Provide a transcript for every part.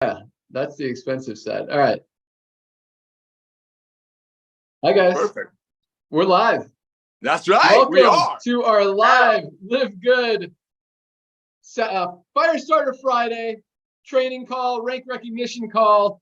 Yeah, that's the expensive set. All right. Hi, guys. Perfect. We're live. That's right. Welcome we are to our live Live Good Fire Starter Friday training call, rank recognition call.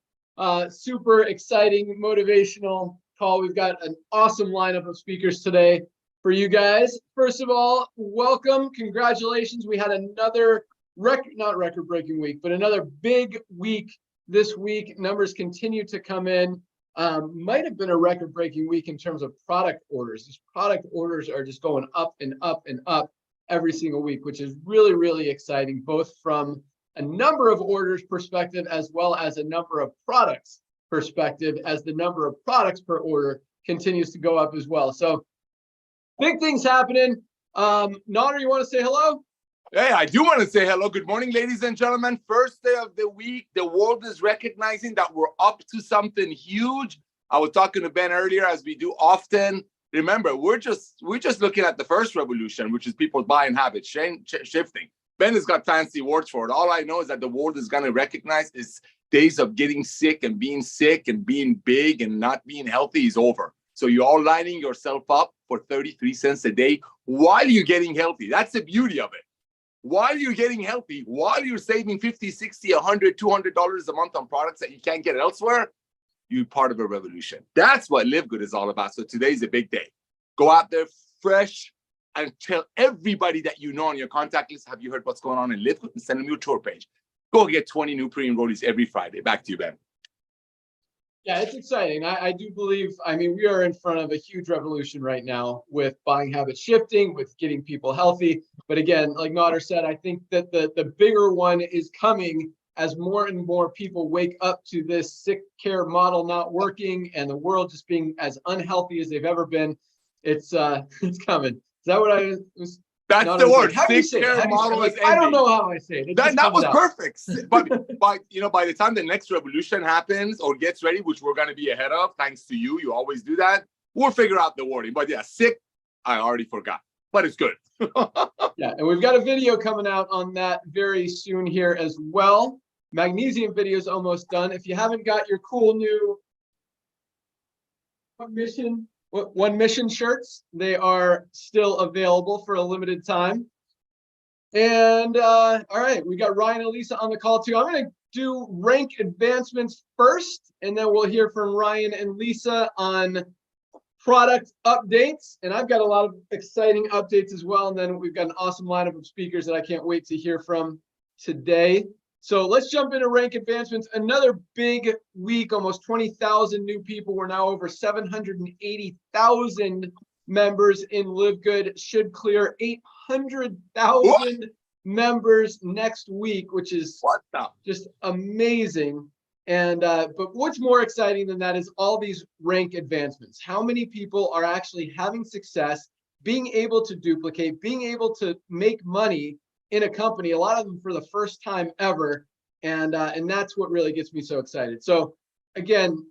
Super exciting, motivational call. We've got an awesome lineup of speakers today for you guys. First of all, welcome. Congratulations. We had another not record-breaking week, but another big week this week. Numbers continue to come in. Might have been a record-breaking week in terms of product orders. These product orders are just going up and up and up every single week, which is really, really exciting, both from a number of orders perspective as well as a number of products perspective, as the number of products per order continues to go up as well. So big things happening. Nader, you want to say hello? Hey, I do want to say hello. Good morning, ladies and gentlemen. First day of the week. The world is recognizing that we're up to something huge. I was talking to Ben earlier, as we do often. Remember, we're just looking at the first revolution, which is people buying habits shifting. Ben has got fancy words for it. All I know is that the world is going to recognize is days of getting sick and being big and not being healthy is over. So you're all lining yourself up for 33 cents a day while you're getting healthy. That's the beauty of it. While you're getting healthy, while you're saving $50, $60, $100, $200 a month on products that you can't get elsewhere, you're part of a revolution. That's what LiveGood is all about. So today's a big day. Go out there fresh and tell everybody that you know on your contact list, have you heard what's going on in LiveGood, and send them your tour page. Go get 20 new pre-enrollees every Friday. Back to you, Ben. Yeah, it's exciting. I do believe, we are in front of a huge revolution right now with buying habit shifting, with getting people healthy. But again, like Nader said, I think that the bigger one is coming as more and more people wake up to this sick care model not working and the world just being as unhealthy as they've ever been. It's coming. Is that what I was? That's the word. How do you say it? Model is ending. I don't know how I say it. That was perfect. But by the time the next revolution happens or gets ready, which we're going to be ahead of, thanks to you, you always do that. We'll figure out the wording. But yeah, sick, I already forgot. But it's good. Yeah, and we've got a video coming out on that very soon here as well. Magnesium video is almost done. If you haven't got your cool new One Mission shirts, they are still available for a limited time. And all right, we got Ryan and Lisa on the call too. I'm going to do rank advancements first, and then we'll hear from Ryan and Lisa on product updates. And I've got a lot of exciting updates as well. And then we've got an awesome lineup of speakers that I can't wait to hear from today. So let's jump into rank advancements. Another big week, almost 20,000 new people. We're now over 780,000 members in LiveGood. Should clear 800,000 members next week, which is just amazing. And but what's more exciting than that is all these rank advancements. How many people are actually having success, being able to duplicate, being able to make money in a company, a lot of them for the first time ever. And that's what really gets me so excited. So again,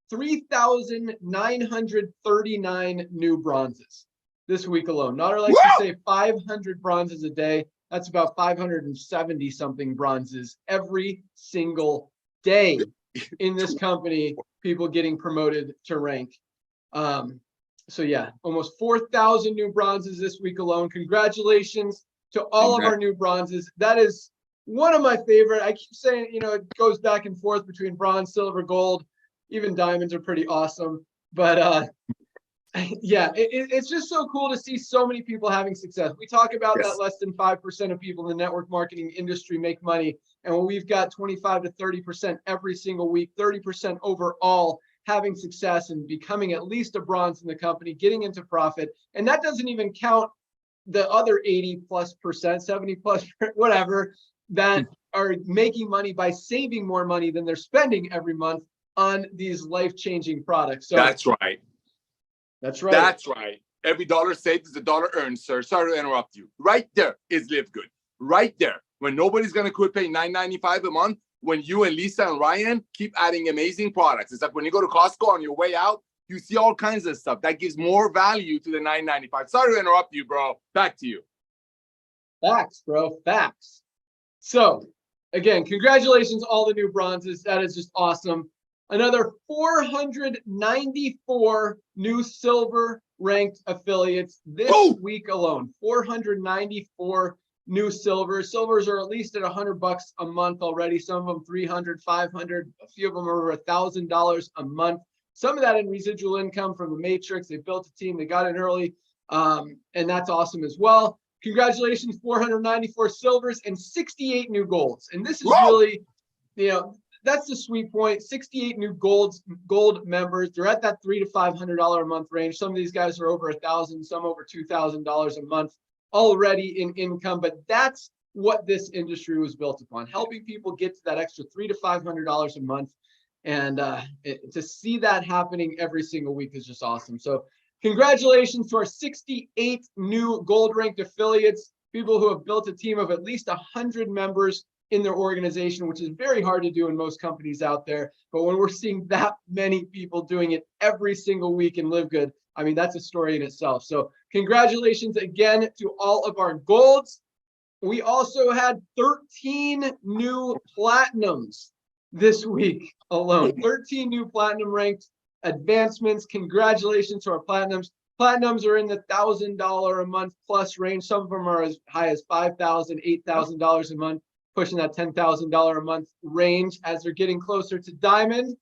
3,939 new bronzes this week alone. Nader likes to say 500 bronzes a day. That's about 570 something bronzes every single day in this company, people getting promoted to rank. So yeah, almost 4,000 new bronzes this week alone. Congratulations to all of our new bronzes. That is one of my favorite. I keep saying, it goes back and forth between bronze, silver, gold. Even diamonds are pretty awesome. But yeah, it's just so cool to see so many people having success. We talk about that less than 5% of people in the network marketing industry make money. And when we've got 25 to 30% every single week, 30% overall having success and becoming at least a bronze in the company, getting into profit. And that doesn't even count the other 80+%, 70+, whatever, that are making money by saving more money than they're spending every month on these life-changing products. So that's right. That's right. That's right. Every dollar saved is a dollar earned, sir. Sorry to interrupt you. Right there is LiveGood. Right there. When nobody's going to quit paying $9.95 a month, when you and Lisa and Ryan keep adding amazing products. It's like when you go to Costco on your way out, you see all kinds of stuff that gives more value to the $9.95. Sorry to interrupt you, bro. Back to you. Facts, bro. Facts. So again, congratulations, all the new bronzes. That is just awesome. Another 494 new silver ranked affiliates this week alone. 494 new silvers. Silvers are at least at $100 a month already. Some of them 300, 500. A few of them are over $1,000 a month. Some of that in residual income from the Matrix. They built a team. They got in early, and that's awesome as well. Congratulations, 494 silvers and 68 new golds. And this is really, that's the sweet point. 68 new gold members. They're at that $300 to $500 a month range. Some of these guys are over $1,000, some over $2,000 a month already in income. But that's what this industry was built upon, helping people get to that extra $300 to $500 a month. And to see that happening every single week is just awesome. So congratulations to our 68 new gold ranked affiliates, people who have built a team of at least 100 members in their organization, which is very hard to do in most companies out there. But when we're seeing that many people doing it every single week in LiveGood, I mean, that's a story in itself. So congratulations again to all of our golds. We also had 13 new platinums this week alone. 13 new platinum ranked advancements. Congratulations to our platinums. Platinums are in the $1,000 a month plus range. Some of them are as high as $5,000, $8,000 a month, pushing that $10,000 a month range as they're getting closer to diamond.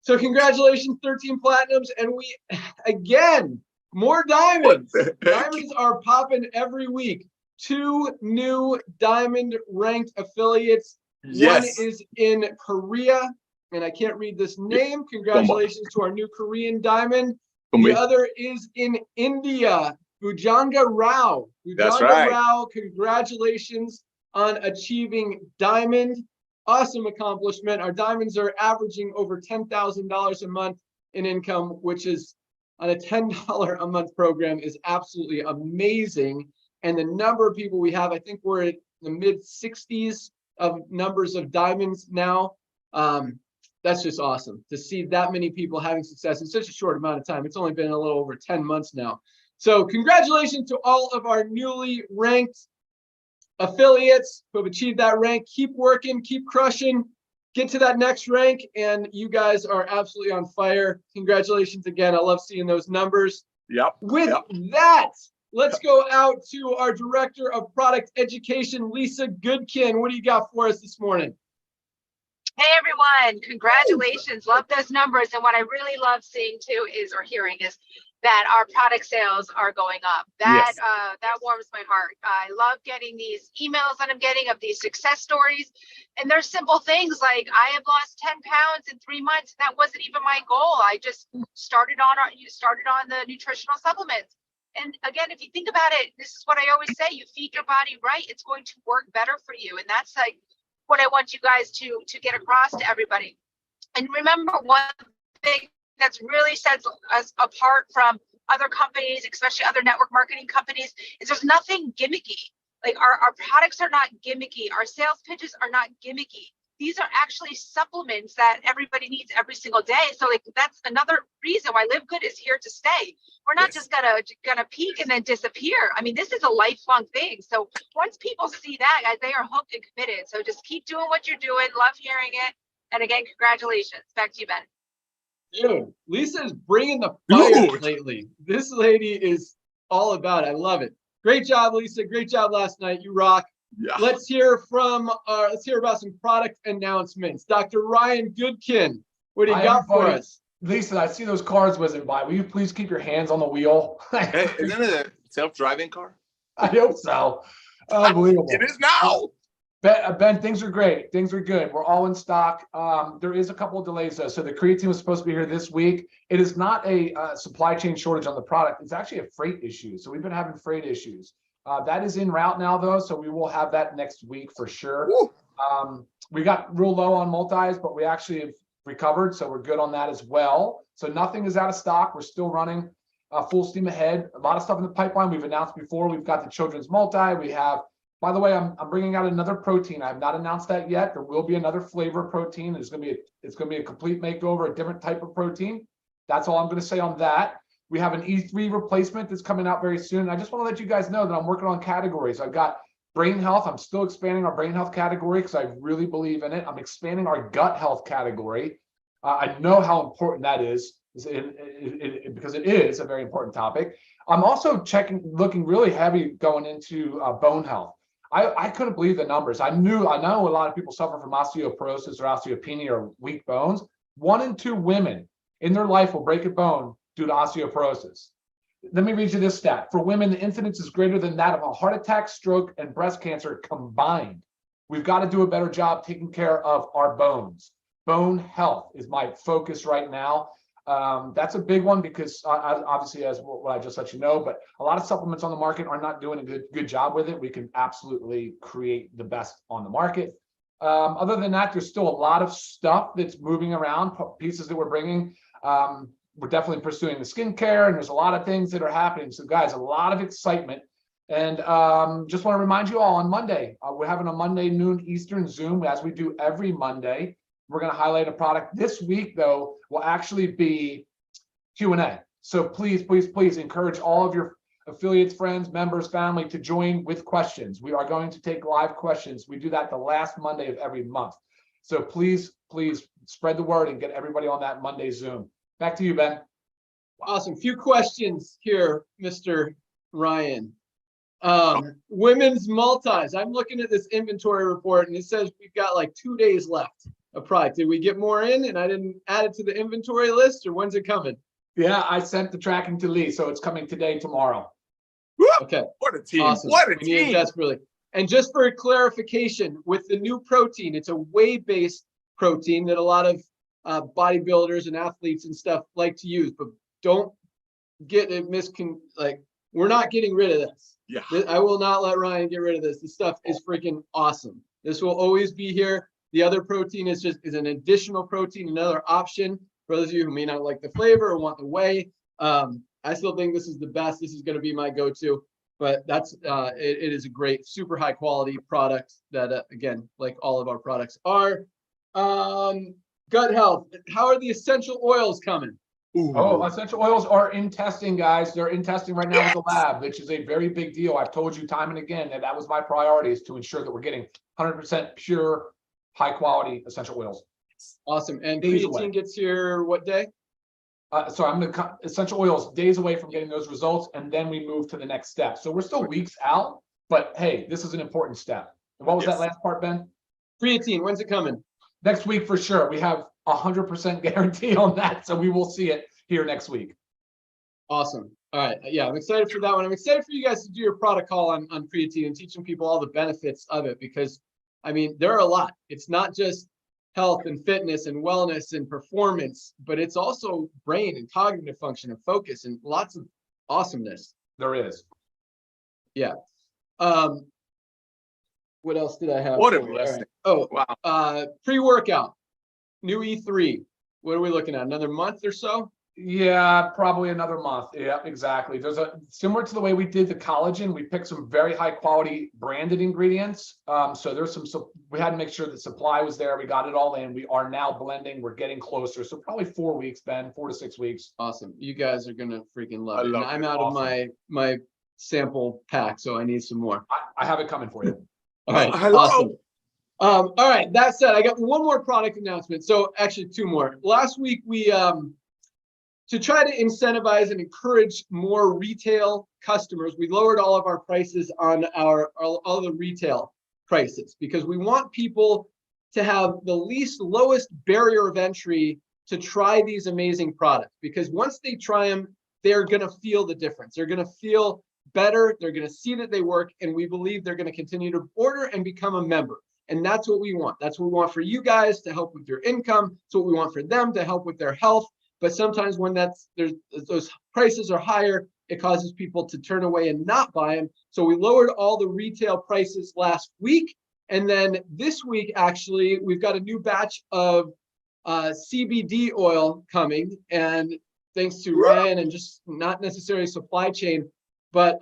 So congratulations, 13 platinums. And we, again, more diamonds. Diamonds are popping every week. 2 new diamond ranked affiliates. One is in Korea, and I can't read this name. Congratulations to our new Korean diamond. The other is in India, Bhujanga Rao. That's right. Rao, congratulations on achieving diamond. Awesome accomplishment. Our diamonds are averaging over $10,000 a month in income, which is on a $10 a month program is absolutely amazing. And the number of people we have, I think we're at the mid 60s of numbers of diamonds now. That's just awesome to see that many people having success in such a short amount of time. It's only been a little over 10 months now. So congratulations to all of our newly ranked affiliates who have achieved that rank. Keep working, keep crushing, get to that next rank, and you guys are absolutely on fire. Congratulations again. I love seeing those numbers. With that, let's go out to our Director of Product Education, Lisa Goodkin. What do you got for us this morning? Hey everyone, congratulations. Love those numbers. And what I really love seeing too is, or hearing is, that our product sales are going up. That that warms my heart. I love getting these emails that I'm getting of these success stories. And there's simple things like, I have lost 10 pounds in 3 months. That wasn't even my goal. I just started on the nutritional supplements. And again, if you think about it, this is what I always say, you feed your body right, it's going to work better for you. And that's like what I want you guys to get across to everybody. And remember, one thing that's really sets us apart from other companies, especially other network marketing companies, is there's nothing gimmicky. Like our products are not gimmicky. Our sales pitches are not gimmicky. These are actually supplements that everybody needs every single day. So like that's another reason why LiveGood is here to stay. We're not just gonna peak and then disappear. I mean, this is a lifelong thing. So once people see that, guys, they are hooked and committed. So just keep doing what you're doing. Love hearing it. And again, congratulations. Back to you, Ben. Dude, Lisa is bringing the fire lately. This lady is all about it. I love it. Great job, Lisa. Great job last night. You rock. Let's hear about some product announcements. Dr. Ryan Goodkin, what do you got for us? Lisa, I see those cars whizzing by. Will you please keep your hands on the wheel? Hey, isn't it a self-driving car? I hope so. Unbelievable. It is now. Ben, things are great. Things are good. We're all in stock. There is a couple of delays though. So the creatine was supposed to be here this week. It is not a supply chain shortage on the product. It's actually a freight issue. So we've been having freight issues. That is en route now though. So we will have that next week for sure. We got real low on multis, but we actually have recovered. So we're good on that as well. So nothing is out of stock. We're still running full steam ahead. A lot of stuff in the pipeline we've announced before. We've got the children's multi. We have, by the way, I'm bringing out another protein. I have not announced that yet. There will be another flavor protein. It's going to be a complete makeover, a different type of protein. That's all I'm going to say on that. We have an E3 replacement that's coming out very soon. I just want to let you guys know that I'm working on categories. I've got Brain health, I'm still expanding our brain health category because I really believe in it. I'm expanding our gut health category. I know how important that is because it is a very important topic. I'm also looking really heavy going into bone health. I couldn't believe the numbers. I know a lot of people suffer from osteoporosis or osteopenia or weak bones. 1 in 2 women in their life will break a bone due to osteoporosis. Let me read you this stat. For women, the incidence is greater than that of a heart attack, stroke, and breast cancer combined. We've got to do a better job taking care of our bones. Bone health is my focus right now. That's a big one because obviously, as what I just let you know, but a lot of supplements on the market are not doing a good job with it. We can absolutely create the best on the market. Other than that, there's still a lot of stuff that's moving around, pieces that we're bringing. We're definitely pursuing the skincare, and there's a lot of things that are happening. So guys, a lot of excitement. And just want to remind you all on Monday, we're having a Monday noon Eastern Zoom, as we do every Monday. We're going to highlight a product. This week, though, will actually be Q&A. So please, please, please encourage all of your affiliates, friends, members, family to join with questions. We are going to take live questions. We do that the last Monday of every month. So please, please spread the word and get everybody on that Monday Zoom. Back to you, Ben. Awesome. Few questions here, Mr. Ryan. Women's multis. I'm looking at this inventory report and it says we've got like 2 days left of product. Did we get more in and I didn't add it to the inventory list, or when's it coming? Yeah, I sent the tracking to Lee, so it's coming today, tomorrow. Okay. What a team. Awesome. What a We need it team. desperately. And just for clarification, with the new protein, it's a whey-based protein that a lot of bodybuilders and athletes and stuff like to use, but don't get it we're not getting rid of this. Yeah. I will not let Ryan get rid of this. This stuff is freaking awesome. This will always be here. The other protein is an additional protein, another option for those of you who may not like the flavor or want the whey. I still think this is the best. This is going to be my go-to, but that's it is a great, super high quality product that again, like all of our products are. Gut health. How are the essential oils coming? Ooh. Oh, essential oils are in testing, guys. They're in testing right now with the lab, which is a very big deal. I've told you time and again that was my priority, is to ensure that we're getting 100% pure, high quality essential oils. Awesome. And Days creatine away. gets here what day? So I'm going to essential oils days away from getting those results, and then we move to the next step. So we're still weeks out, but hey, this is an important step. And what was that last part, Ben? Creatine, when's it coming? Next week for sure. We have 100% guarantee on that, so we will see it here next week. Awesome. All right. Yeah, I'm excited for that one. I'm excited for you guys to do your product call on creatine and teaching people all the benefits of it, because I mean, there are a lot. It's not just health and fitness and wellness and performance, but it's also brain and cognitive function and focus and lots of awesomeness. There is. Yeah. What else did I have? What a for you? blessing. All right. Wow. Oh, pre-workout, new E3. What are we looking at? Another month or so? Yeah, probably another month. Yeah, exactly. There's similar to the way we did the collagen. We picked some very high quality branded ingredients. So there's we had to make sure that supply was there. We got it all in. We are now blending. We're getting closer. So probably 4 weeks, Ben, 4 to 6 weeks. Awesome. You guys are gonna freaking love it. love And I'm it. out of my sample pack, so I need some more. I have it coming for you. All right. Hello. Awesome. All right. That said, I got one more product announcement. So actually 2 more. Last week we to try to incentivize and encourage more retail customers, we lowered all of our prices on all the retail prices, because we want people to have the lowest barrier of entry to try these amazing products. Because once they try them, they're going to feel the difference. They're going to feel better. They're going to see that they work. And we believe they're going to continue to order and become a member. And that's what we want. That's what we want for you guys, to help with your income. It's what we want for them, to help with their health. But sometimes when those prices are higher, it causes people to turn away and not buy them. So we lowered all the retail prices last week. And then this week, actually, we've got a new batch of CBD oil coming. And thanks to Ryan, and just not necessarily supply chain, but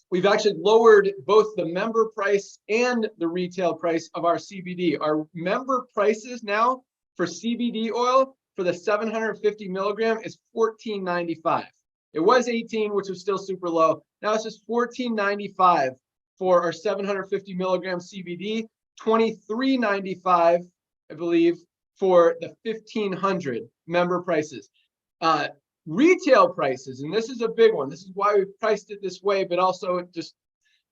we've actually lowered both the member price and the retail price of our CBD. Our member prices now for CBD oil for the 750 milligram is $14.95. It was $18, which was still super low. Now it's just $14.95 for our 750 milligram CBD, $23.95, I believe, for the 1500 member prices. Retail prices, and this is a big one. This is why we priced it this way, but also just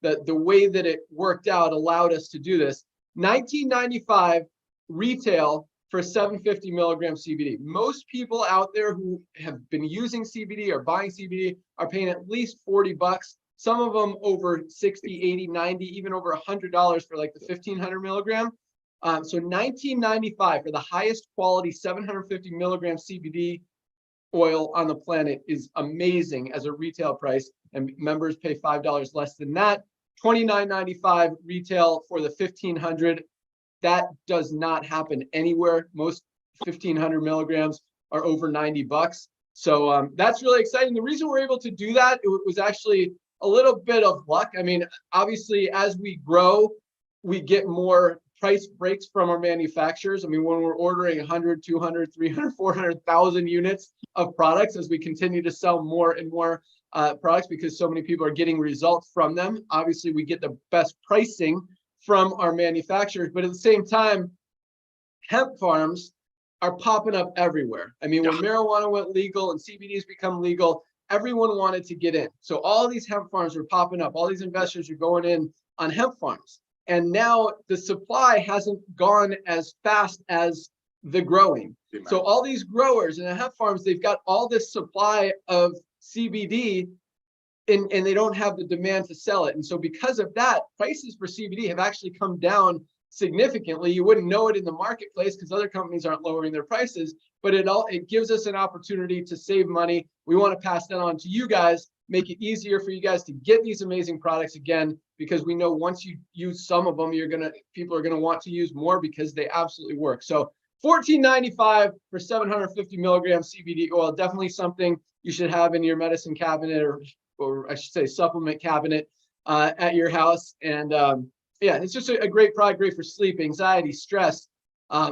the way that it worked out allowed us to do this. $19.95 retail for 750 milligram CBD. Most people out there who have been using CBD or buying CBD are paying at least 40 bucks. Some of them over 60, 80, 90, even over $100 for like the 1500 milligram. So $19.95 for the highest quality 750 milligram CBD oil on the planet is amazing as a retail price, and members pay $5 less than that. $29.95 retail for the 1500. That does not happen anywhere. Most 1500 milligrams are over 90 bucks. So that's really exciting. The reason we're able to do that, it was actually a little bit of luck. I mean, obviously, as we grow, we get more price breaks from our manufacturers. I mean, when we're ordering 100, 200, 300, 400,000 units of products, as we continue to sell more and more products because so many people are getting results from them, obviously we get the best pricing from our manufacturers. But at the same time, hemp farms are popping up everywhere. I mean, when marijuana went legal and CBD's become legal, everyone wanted to get in. So all these hemp farms are popping up. All these investors are going in on hemp farms. And now the supply hasn't gone as fast as the growing. So all these growers and the hemp farms, they've got all this supply of CBD and they don't have the demand to sell it. And so because of that, prices for CBD have actually come down significantly. You wouldn't know it in the marketplace because other companies aren't lowering their prices, but it gives us an opportunity to save money. We want to pass that on to you guys, make it easier for you guys to get these amazing products again, because we know once you use some of them, people are gonna want to use more because they absolutely work. So $14.95 for 750 milligram CBD oil, definitely something you should have in your medicine cabinet, or I should say supplement cabinet at your house. And yeah, it's just a great product, great for sleep, anxiety, stress,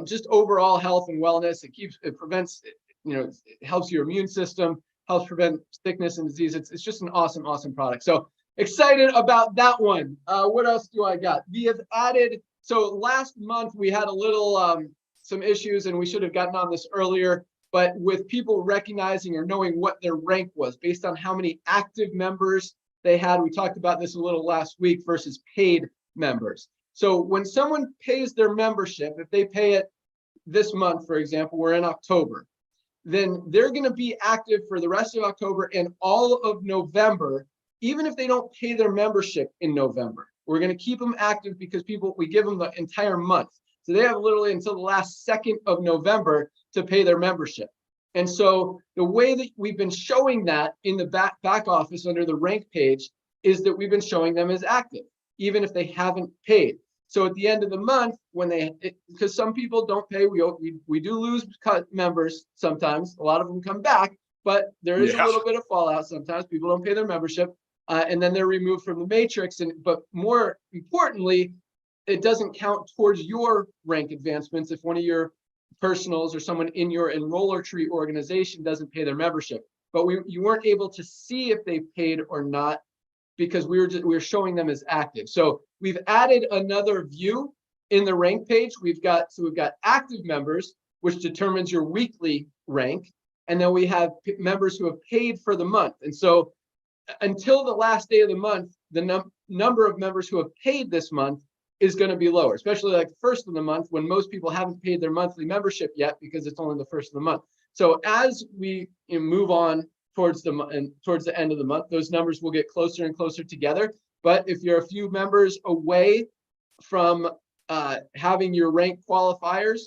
just overall health and wellness. It prevents, it helps your immune system, helps prevent sickness and disease. It's just an awesome, awesome product. So excited about that one. What else do I got? We have added, so last month we had a little, some issues, and we should have gotten on this earlier, but with people recognizing or knowing what their rank was based on how many active members they had. We talked about this a little last week versus paid members. So when someone pays their membership, if they pay it this month, for example, we're in October, then they're going to be active for the rest of October and all of November, even if they don't pay their membership in November. We're going to keep them active because we give them the entire month. So they have literally until the last second of November to pay their membership. And so the way that we've been showing that in the back office under the rank page is that we've been showing them as active, even if they haven't paid. So at the end of the month, because some people don't pay, we do lose members sometimes. A lot of them come back, but there is a little bit of fallout sometimes. People don't pay their membership, and then they're removed from the matrix. But more importantly, it doesn't count towards your rank advancements if one of your personals or someone in your enroller tree organization doesn't pay their membership. But you weren't able to see if they paid or not because we were showing them as active. So we've added another view in the rank page. We've got active members, which determines your weekly rank, and then we have members who have paid for the month. And so until the last day of the month, the number of members who have paid this month is going to be lower, especially like the first of the month when most people haven't paid their monthly membership yet because it's only the first of the month. So as we move on towards the end of the month, those numbers will get closer and closer together. But if you're a few members away from having your rank qualifiers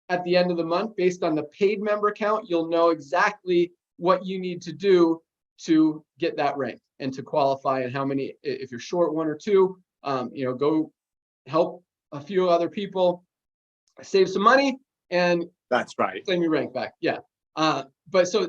at the end of the month based on the paid member count, you'll know exactly what you need to do to get that rank and to qualify, and how many, if you're short one or two, go help a few other people save some money and that's right, claim your rank back. So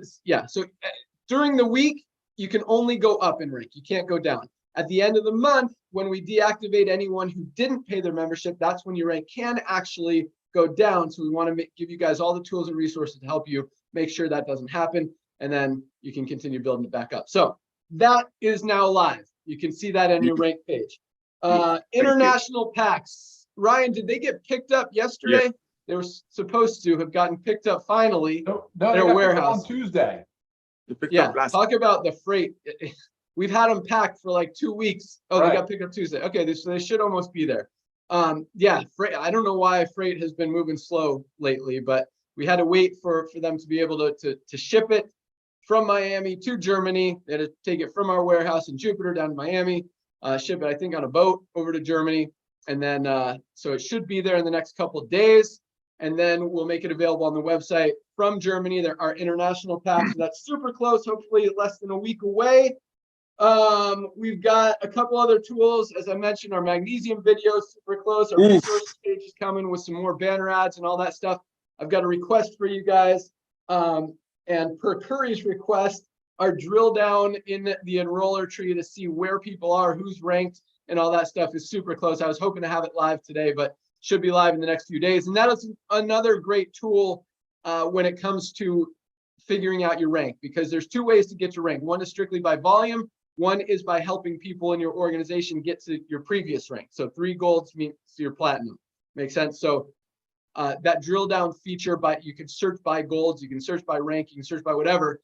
during the week you can only go up in rank, you can't go down. At the end of the month, when we deactivate anyone who didn't pay their membership, that's when your rank can actually go down. So we want to give you guys all the tools and resources to help you make sure that doesn't happen, and then you can continue building it back up. So that is now live. You can see that on your rank page. International packs. Ryan, did they get picked up yesterday? They were supposed to have gotten picked up finally. No, they Their got picked up warehouse. on Tuesday. They picked Yeah, up last. talk about the freight. We've had them packed for like 2 weeks. Oh, Right. they got picked up Tuesday. Okay, so they should almost be there. Yeah, freight. I don't know why freight has been moving slow lately, but we had to wait for them to be able to ship it from Miami to Germany. They had to take it from our warehouse in Jupiter down to Miami, ship it, I think, on a boat over to Germany. And then, so it should be there in the next couple of days. And then we'll make it available on the website from Germany. There are international packs. So that's super close, hopefully less than a week away. We've got a couple other tools. As I mentioned, our magnesium video is super close. Our resources page is coming with some more banner ads and all that stuff. I've got a request for you guys. And per Curry's request, our drill down in the enroller tree to see where people are, who's ranked, and all that stuff is super close. I was hoping to have it live today, but should be live in the next few days. And that is another great tool when it comes to figuring out your rank, because there's 2 ways to get your rank. One is strictly by volume. One is by helping people in your organization get to your previous rank. So 3 golds means your platinum. Makes sense? So that drill down feature, you can search by golds, you can search by rank, you can search by whatever,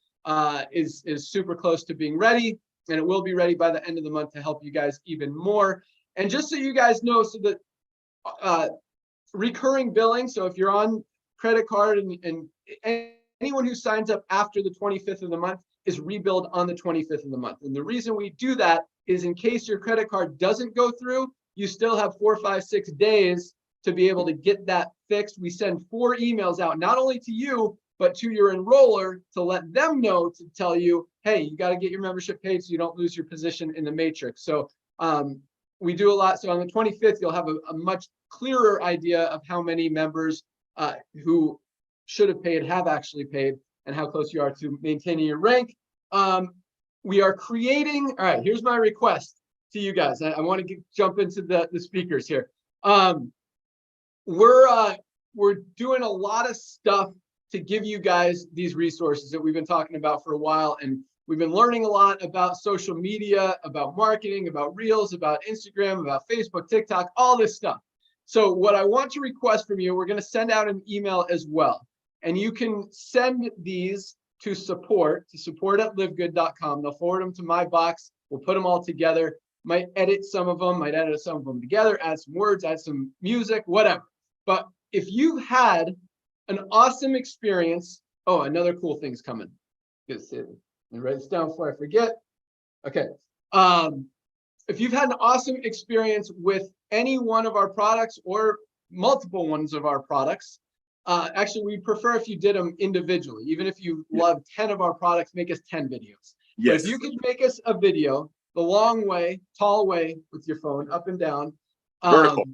is super close to being ready. And it will be ready by the end of the month to help you guys even more. And just so you guys know, so that recurring billing, so if you're on credit card and anyone who signs up after the 25th of the month is rebilled on the 25th of the month. And the reason we do that is in case your credit card doesn't go through, you still have 4, 5, 6 days to be able to get that fixed. We send 4 emails out, not only to you, but to your enroller to let them know, to tell you, hey, you got to get your membership paid so you don't lose your position in the matrix. So we do a lot. So on the 25th, you'll have a much clearer idea of how many members who should have paid have actually paid and how close you are to maintaining your rank. We are creating, all right, here's my request to you guys. I want to jump into the speakers here. We're doing a lot of stuff to give you guys these resources that we've been talking about for a while. And we've been learning a lot about social media, about marketing, about Reels, about Instagram, about Facebook, TikTok, all this stuff. So what I want to request from you, we're going to send out an email as well. And you can send these to support@livegood.com. They'll forward them to my box. We'll put them all together. Might edit some of them, might edit some of them together, add some words, add some music, whatever. But if you've had an awesome experience, oh, another cool thing's coming. Good. Let me write this down before I forget. Okay. If you've had an awesome experience with any one of our products or multiple ones of our products, actually, we prefer if you did them individually. Even if you love 10 of our products, make us 10 videos. Yes. But if you could make us a video, the long way, tall way with your phone, up and down. Vertical.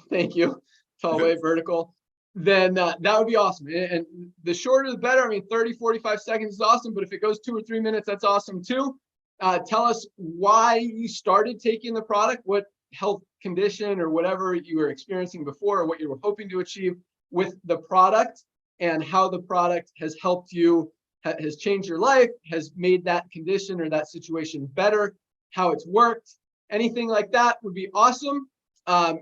Thank you. Tall way, vertical. Then that would be awesome. And the shorter, the better. I mean, 30, 45 seconds is awesome. But if it goes 2 or 3 minutes, that's awesome too. Tell us why you started taking the product, what health condition or whatever you were experiencing before, or what you were hoping to achieve with the product, and how the product has helped you, has changed your life, has made that condition or that situation better, how it's worked. Anything like that would be awesome.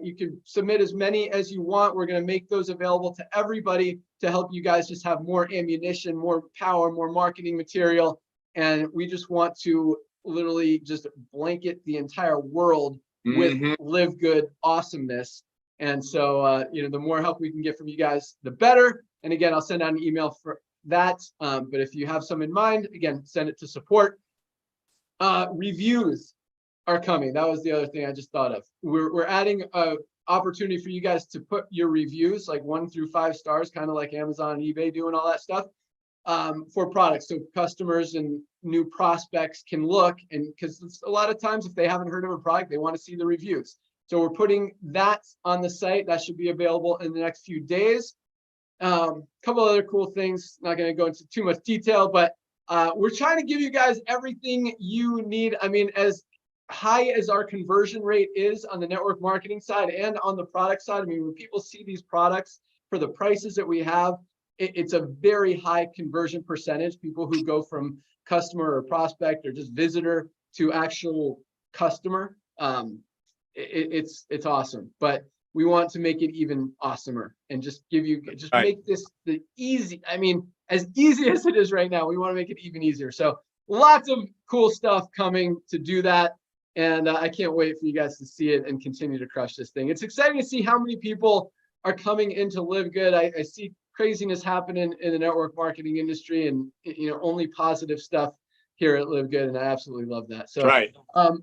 You can submit as many as you want. We're going to make those available to everybody to help you guys just have more ammunition, more power, more marketing material. And we just want to literally just blanket the entire world with LiveGood awesomeness. And so, the more help we can get from you guys, the better. And again, I'll send out an email for that. But if you have some in mind, again, send it to support. Reviews are coming. That was the other thing I just thought of. We're adding an opportunity for you guys to put your reviews, like 1 through 5 stars, kind of like Amazon and eBay doing all that stuff, for products. So customers and new prospects can look, and because a lot of times if they haven't heard of a product, they want to see the reviews. So we're putting that on the site. That should be available in the next few days. Couple other cool things, not going to go into too much detail, but we're trying to give you guys everything you need. I mean, as high as our conversion rate is on the network marketing side and on the product side, I mean, when people see these products for the prices that we have, it's a very high conversion percentage. People who go from customer or prospect or just visitor to actual customer. it's awesome. But we want to make it even awesomer and just make this the easy. I mean, as easy as it is right now, we want to make it even easier. So lots of cool stuff coming to do that. And I can't wait for you guys to see it and continue to crush this thing. It's exciting to see how many people are coming into LiveGood. I see craziness happening in the network marketing industry, and only positive stuff here at LiveGood, and I absolutely love that. So,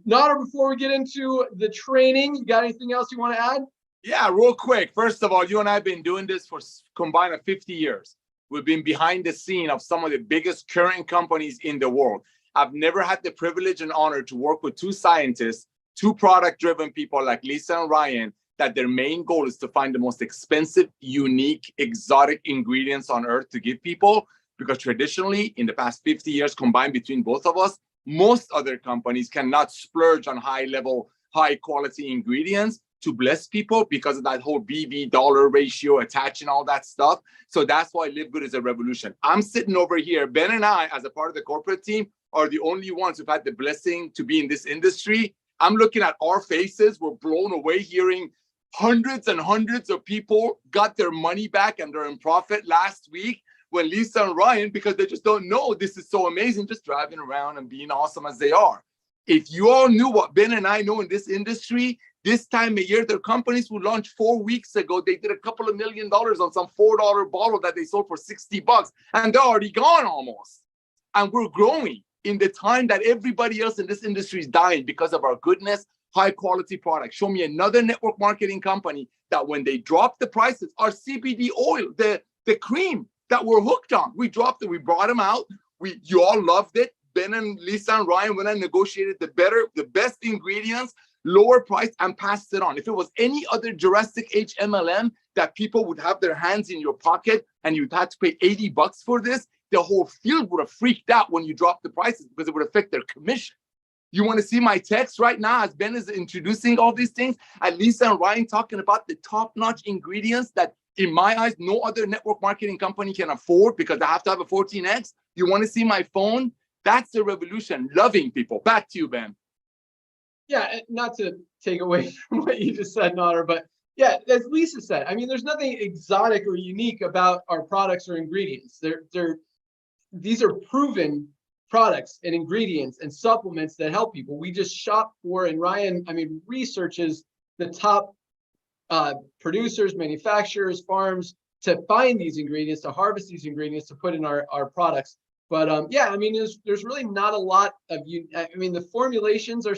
Nader, before we get into the training, you got anything else you want to add? Yeah, real quick. First of all, you and I have been doing this for combined of 50 years. We've been behind the scene of some of the biggest current companies in the world. I've never had the privilege and honor to work with two scientists, two product-driven people like Lisa and Ryan, that their main goal is to find the most expensive, unique, exotic ingredients on earth to give people. Because traditionally, in the past 50 years combined between both of us, most other companies cannot splurge on high-level, high-quality ingredients to bless people because of that whole BV dollar ratio attaching all that stuff. So that's why LiveGood is a revolution. I'm sitting over here. Ben and I, as a part of the corporate team, are the only ones who've had the blessing to be in this industry. I'm looking at our faces. We're blown away hearing hundreds and hundreds of people got their money back and they're in profit last week when Lisa and Ryan, because they just don't know this is so amazing, just driving around and being awesome as they are. If you all knew what Ben and I know in this industry, this time of year, their companies who launched 4 weeks ago, they did a couple of $1 million on some $4 bottle that they sold for $60, and they're already gone almost. And we're growing in the time that everybody else in this industry is dying because of our goodness, high quality products. Show me another network marketing company that when they drop the prices, our CBD oil, the cream that we're hooked on, we dropped it, we brought them out. You all loved it. Ben and Lisa and Ryan went and negotiated the best ingredients, lower price, and passed it on. If it was any other Jurassic Age MLM that people would have their hands in your pocket and you'd have to pay $80 for this, the whole field would have freaked out when you dropped the prices because it would affect their commission. You want to see my text right now as Ben is introducing all these things, and Lisa and Ryan talking about the top-notch ingredients that, in my eyes, no other network marketing company can afford because I have to have a 14X. You want to see my phone? That's the revolution. Loving people. Back to you, Ben. Yeah, not to take away from what you just said, Nader, but yeah, as Lisa said, I mean, there's nothing exotic or unique about our products or ingredients. These are proven products and ingredients and supplements that help people. We just shop for, and Ryan, I mean, researches the top producers, manufacturers, farms to find these ingredients, to harvest these ingredients, to put in our products. But yeah, I mean, there's really not a lot of I mean, the formulations are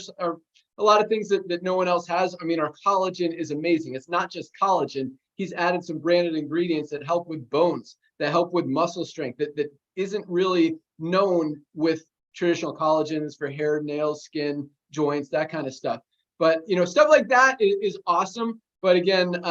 a lot of things that no one else has. I mean, our collagen is amazing. It's not just collagen. He's added some branded ingredients that help with bones, that help with muscle strength, that isn't really known with traditional collagens for hair, nails, skin, joints, that kind of stuff. But stuff like that is awesome. But again,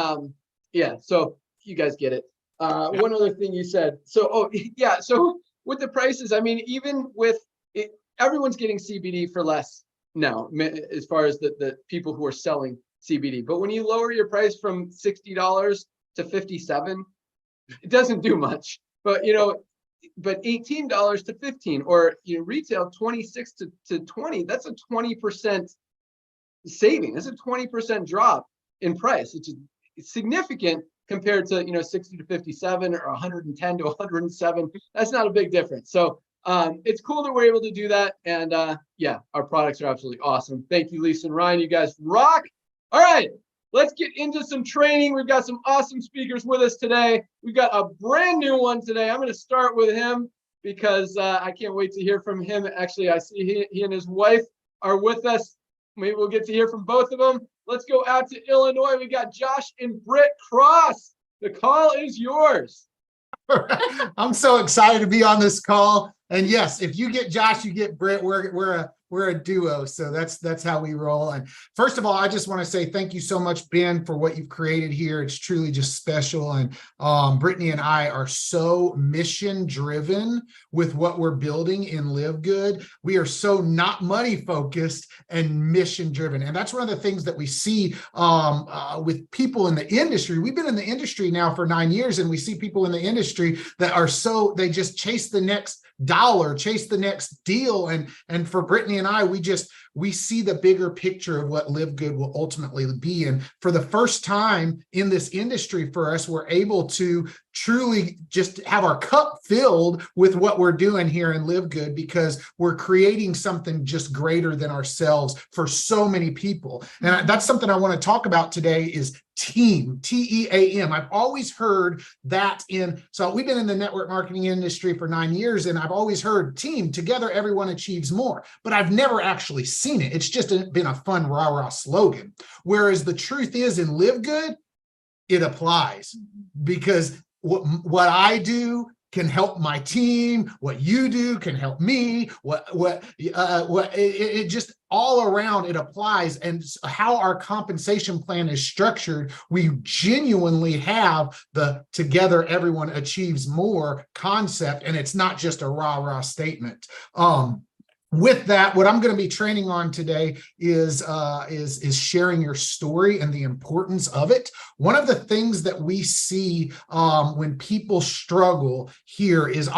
yeah, so you guys get it. One other thing you said. So, yeah, so with the prices, I mean, even with it, everyone's getting CBD for less now, as far as the people who are selling CBD. But when you lower your price from $60 to $57, it doesn't do much. But but $18 to $15, or retail 26 to 20, that's a 20% saving. That's a 20% drop in price, which is significant compared to 60 to 57 or 110 to 107. That's not a big difference. So it's cool that we're able to do that. And yeah, our products are absolutely awesome. Thank you, Lisa and Ryan. You guys rock. All right, let's get into some training. We've got some awesome speakers with us today. We've got a brand new one today. I'm going to start with him because I can't wait to hear from him. Actually, I see he and his wife are with us. Maybe we'll get to hear from both of them. Let's go out to Illinois. We got Josh and Britt Cross. The call is yours. I'm so excited to be on this call. And yes, if you get Josh, you get Britt. We're a duo, so that's how we roll. And first of all, I just want to say thank you so much, Ben, for what you've created here. It's truly just special. And Brittany and I are so mission driven with what we're building in LiveGood. We are so not money focused and mission driven. And that's one of the things that we see with people in the industry. We've been in the industry now for 9 years, and we see people in the industry that are they just chase the next dollar, chase the next deal. And for Brittany and I, we see the bigger picture of what LiveGood will ultimately be. And for the first time in this industry for us, we're able to truly just have our cup filled with what we're doing here in LiveGood, because we're creating something just greater than ourselves for so many people. And that's something I want to talk about today is team, T-E-A-M. I've always heard that so we've been in the network marketing industry for 9 years, and I've always heard team, together everyone achieves more, but I've never actually seen it. It's just been a fun rah-rah slogan. Whereas the truth is in LiveGood, it applies, because what I do can help my team. What you do can help me. It just all around it applies. And how our compensation plan is structured, we genuinely have the together everyone achieves more concept, and it's not just a rah-rah statement. With that, what I'm going to be training on today is sharing your story and the importance of it. One of the things that we see when people struggle here is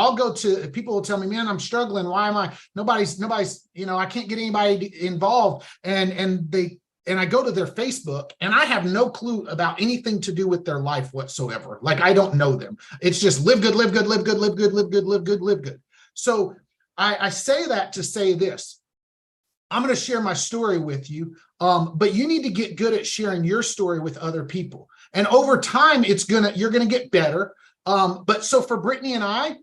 people will tell me, man, I'm struggling. Why am I? Nobody's, I can't get anybody involved. And I go to their Facebook and I have no clue about anything to do with their life whatsoever. Like, I don't know them. It's just live good, live good, live good, live good, live good, live good, live good. So I say that to say this. I'm going to share my story with you, but you need to get good at sharing your story with other people. And over time, you're going to get better. But so for Brittany and I,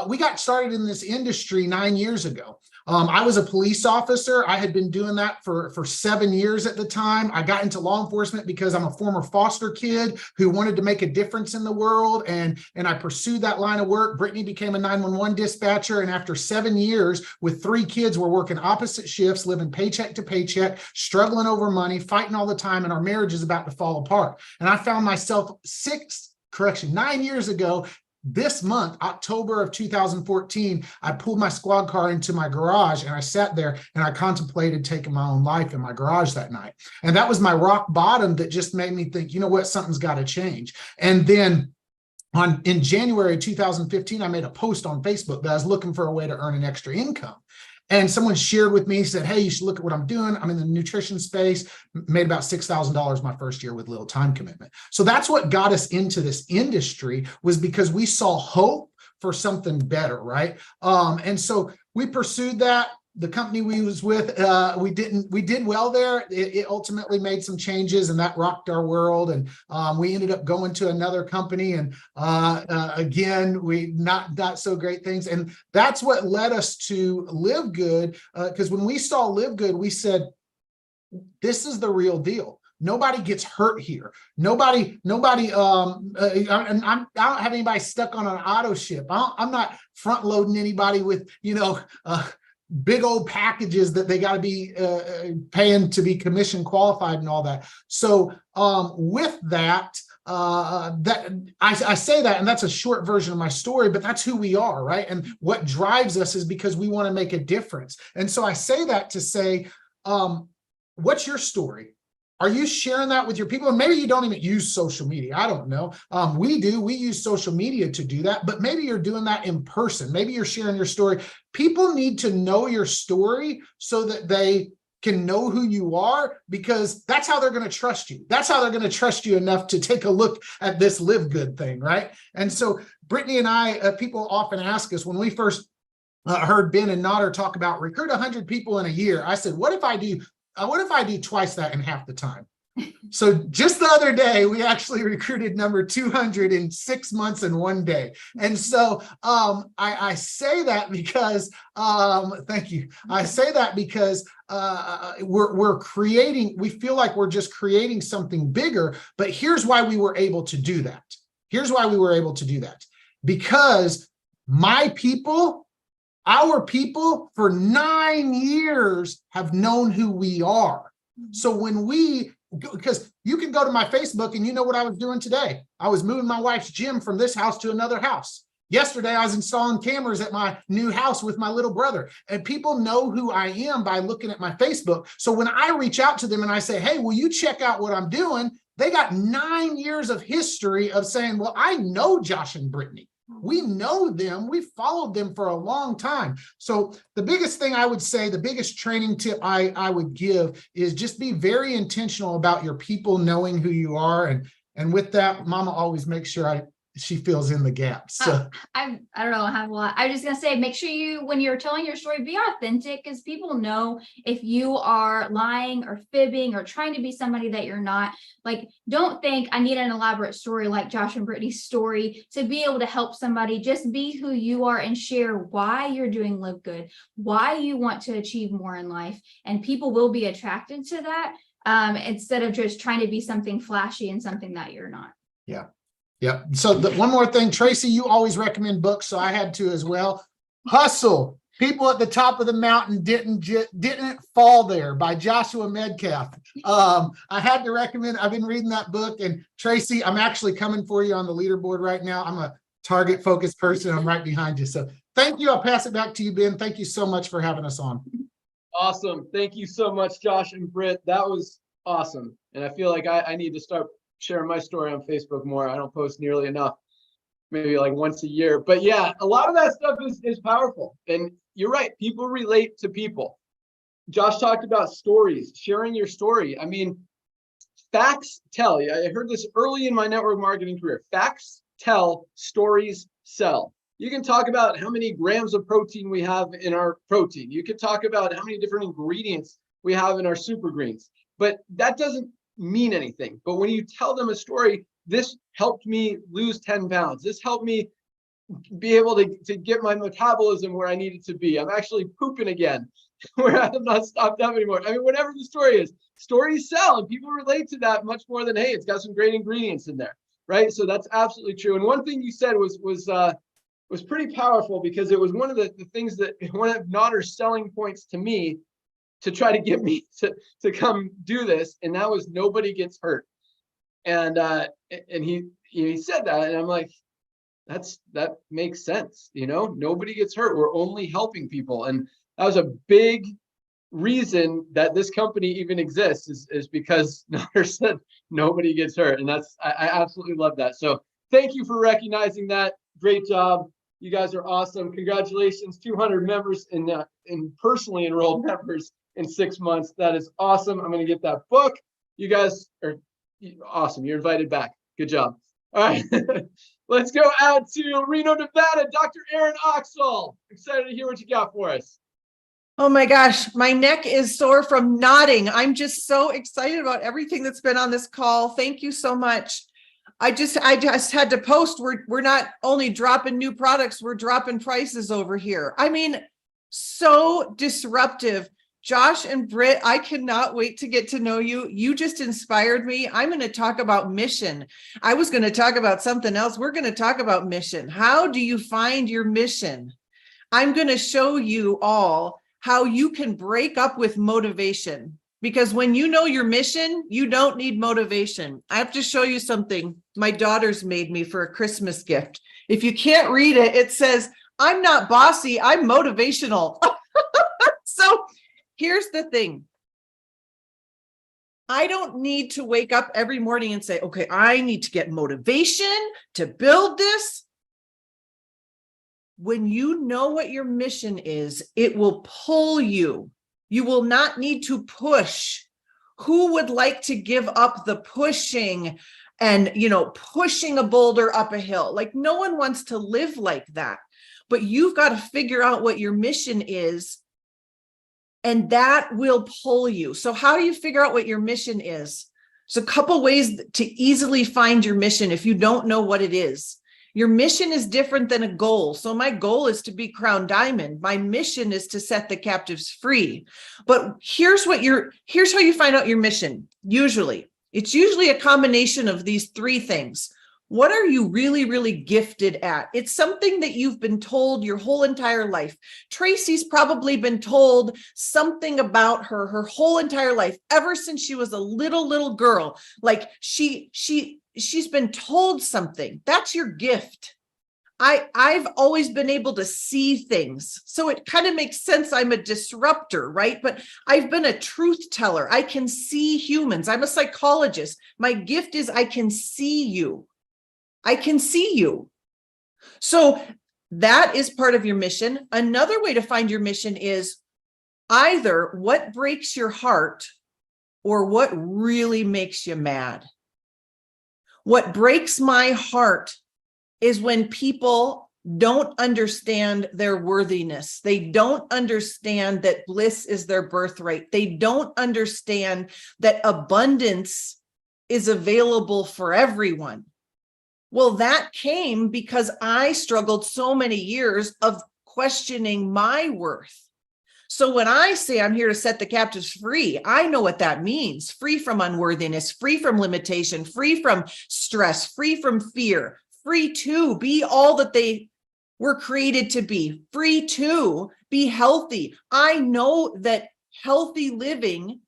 we got started in this industry 9 years ago. I was a police officer. I had been doing that for 7 years at the time. I got into law enforcement because I'm a former foster kid who wanted to make a difference in the world. And I pursued that line of work. Brittany became a 911 dispatcher. And after 7 years with 3 kids, we're working opposite shifts, living paycheck to paycheck, struggling over money, fighting all the time. And our marriage is about to fall apart. And I found myself 9 years ago, this month, October of 2014, I pulled my squad car into my garage and I sat there and I contemplated taking my own life in my garage that night. And that was my rock bottom that just made me think, you know what, something's got to change. And then in January 2015, I made a post on Facebook that I was looking for a way to earn an extra income. And someone shared with me, said, hey, you should look at what I'm doing. I'm in the nutrition space, made about $6,000 my first year with little time commitment. So that's what got us into this industry, was because we saw hope for something better, right? And so we pursued that. The company we was with, we did well there. It ultimately made some changes, and that rocked our world. And we ended up going to another company, and again, we not so great things. And that's what led us to LiveGood, because when we saw LiveGood, we said, this is the real deal. Nobody gets hurt here. Nobody. I don't have anybody stuck on an auto ship. I'm not front loading anybody with, big old packages that they got to be paying to be commission qualified and all that. So with that, I say that, and that's a short version of my story, but that's who we are, right? And what drives us is because we want to make a difference. And so I say that to say, what's your story? Are you sharing that with your people? And maybe you don't even use social media. I don't know. We do. We use social media to do that, but maybe you're doing that in person. Maybe you're sharing your story. People need to know your story so that they can know who you are, because that's how they're going to trust you. That's how they're going to trust you enough to take a look at this LiveGood thing, right? And so Brittany and I, people often ask us, when we first heard Ben and Nader talk about recruit 100 people in a year, I said, what if I do twice that in half the time? So just the other day, we actually recruited number 200 in 6 months and 1 day. And so I say that because, thank you. I say that because we feel like we're just creating something bigger, but here's why we were able to do that. Here's why we were able to do that. Because our people for 9 years have known who we are. So because you can go to my Facebook and you know what I was doing today. I was moving my wife's gym from this house to another house. Yesterday, I was installing cameras at my new house with my little brother. And people know who I am by looking at my Facebook. So when I reach out to them and I say, hey, will you check out what I'm doing? They got 9 years of history of saying, well, I know Josh and Brittany. We know them. We followed them for a long time. So the biggest thing I would say, the biggest training tip I would give is just be very intentional about your people knowing who you are. And with that, Mama always makes sure she fills in the gaps. So I don't know, I have a lot. I was just gonna say, make sure you, when you're telling your story, be authentic, because people know if you are lying or fibbing or trying to be somebody that you're not. Like, don't think I need an elaborate story like Josh and Brittany's story to be able to help somebody. Just be who you are and share why you're doing Live Good, why you want to achieve more in life, and people will be attracted to that, instead of just trying to be something flashy and something that you're not. yeah. Yep. So one more thing, Tracy, you always recommend books, so I had to as well. Hustle. People at the Top of the Mountain didn't fall there by Joshua Medcalf. I had to recommend. I've been reading that book, and Tracy, I'm actually coming for you on the leaderboard right now. I'm a target focused person. I'm right behind you. So thank you. I'll pass it back to you, Ben. Thank you so much for having us on. Awesome. Thank you so much, Josh and Britt. That was awesome. And I feel like I need to start sharing my story on Facebook more. I don't post nearly enough, maybe like once a year. But yeah, a lot of that stuff is powerful. And you're right. People relate to people. Josh talked about stories, sharing your story. I mean, facts tell. I heard this early in my network marketing career. Facts tell, stories sell. You can talk about how many grams of protein we have in our protein. You can talk about how many different ingredients we have in our super greens, but that doesn't mean anything. But when you tell them a story, this helped me lose 10 pounds. This helped me be able to get my metabolism where I needed to be. I'm actually pooping again, where I have not stopped up anymore. I mean, whatever the story is, stories sell, and people relate to that much more than, hey, it's got some great ingredients in there, right? So that's absolutely true. And one thing you said was pretty powerful, because it was one of the things that, one of Notter's selling points to me, to try to get me to come do this, and that was nobody gets hurt. And he said that, and I'm like, that makes sense. Nobody gets hurt. We're only helping people. And that was a big reason that this company even exists, is because Notter said nobody gets hurt. And I absolutely love that. So thank you for recognizing that. Great job. You guys are awesome. Congratulations, 200 members in personally enrolled members in 6 months. That is awesome. I'm going to get that book. You guys are awesome. You're invited back. Good job. All right. Let's go out to Reno, Nevada. Dr. Aaron Oxall. Excited to hear what you got for us. Oh my gosh, my neck is sore from nodding. I'm just so excited about everything that's been on this call. Thank you so much. I just had to post. We're not only dropping new products, we're dropping prices over here. I mean, so disruptive. Josh and Britt, I cannot wait to get to know you. You just inspired me. I'm going to talk about mission. I was going to talk about something else. We're going to talk about mission. How do you find your mission? I'm going to show you all how you can break up with motivation, because when you know your mission, you don't need motivation. I have to show you something my daughters made me for a Christmas gift. If you can't read it, it says, "I'm not bossy, I'm motivational." So here's the thing. I don't need to wake up every morning and say, okay, I need to get motivation to build this. When you know what your mission is, it will pull you. You will not need to push. Who would like to give up the pushing and, pushing a boulder up a hill? Like, no one wants to live like that. But you've got to figure out what your mission is, and that will pull you. So how do you figure out what your mission is? There's a couple ways to easily find your mission if you don't know what it is. Your mission is different than a goal. So my goal is to be crown diamond. My mission is to set the captives free. But here's how you find out your mission. It's usually a combination of these three things. What are you really, really gifted at? It's something that you've been told your whole entire life. Tracy's probably been told something about her whole entire life, ever since she was a little girl. Like she's been told something. That's your gift. I've always been able to see things. So it kind of makes sense. I'm a disruptor, right? But I've been a truth teller. I can see humans. I'm a psychologist. My gift is I can see you. I can see you. So that is part of your mission. Another way to find your mission is either what breaks your heart or what really makes you mad. What breaks my heart is when people don't understand their worthiness. They don't understand that bliss is their birthright. They don't understand that abundance is available for everyone. Well, that came because I struggled so many years of questioning my worth. So when I say I'm here to set the captives free, I know what that means. Free from unworthiness, free from limitation, free from stress, free from fear, free to be all that they were created to be, free to be healthy. I know that healthy living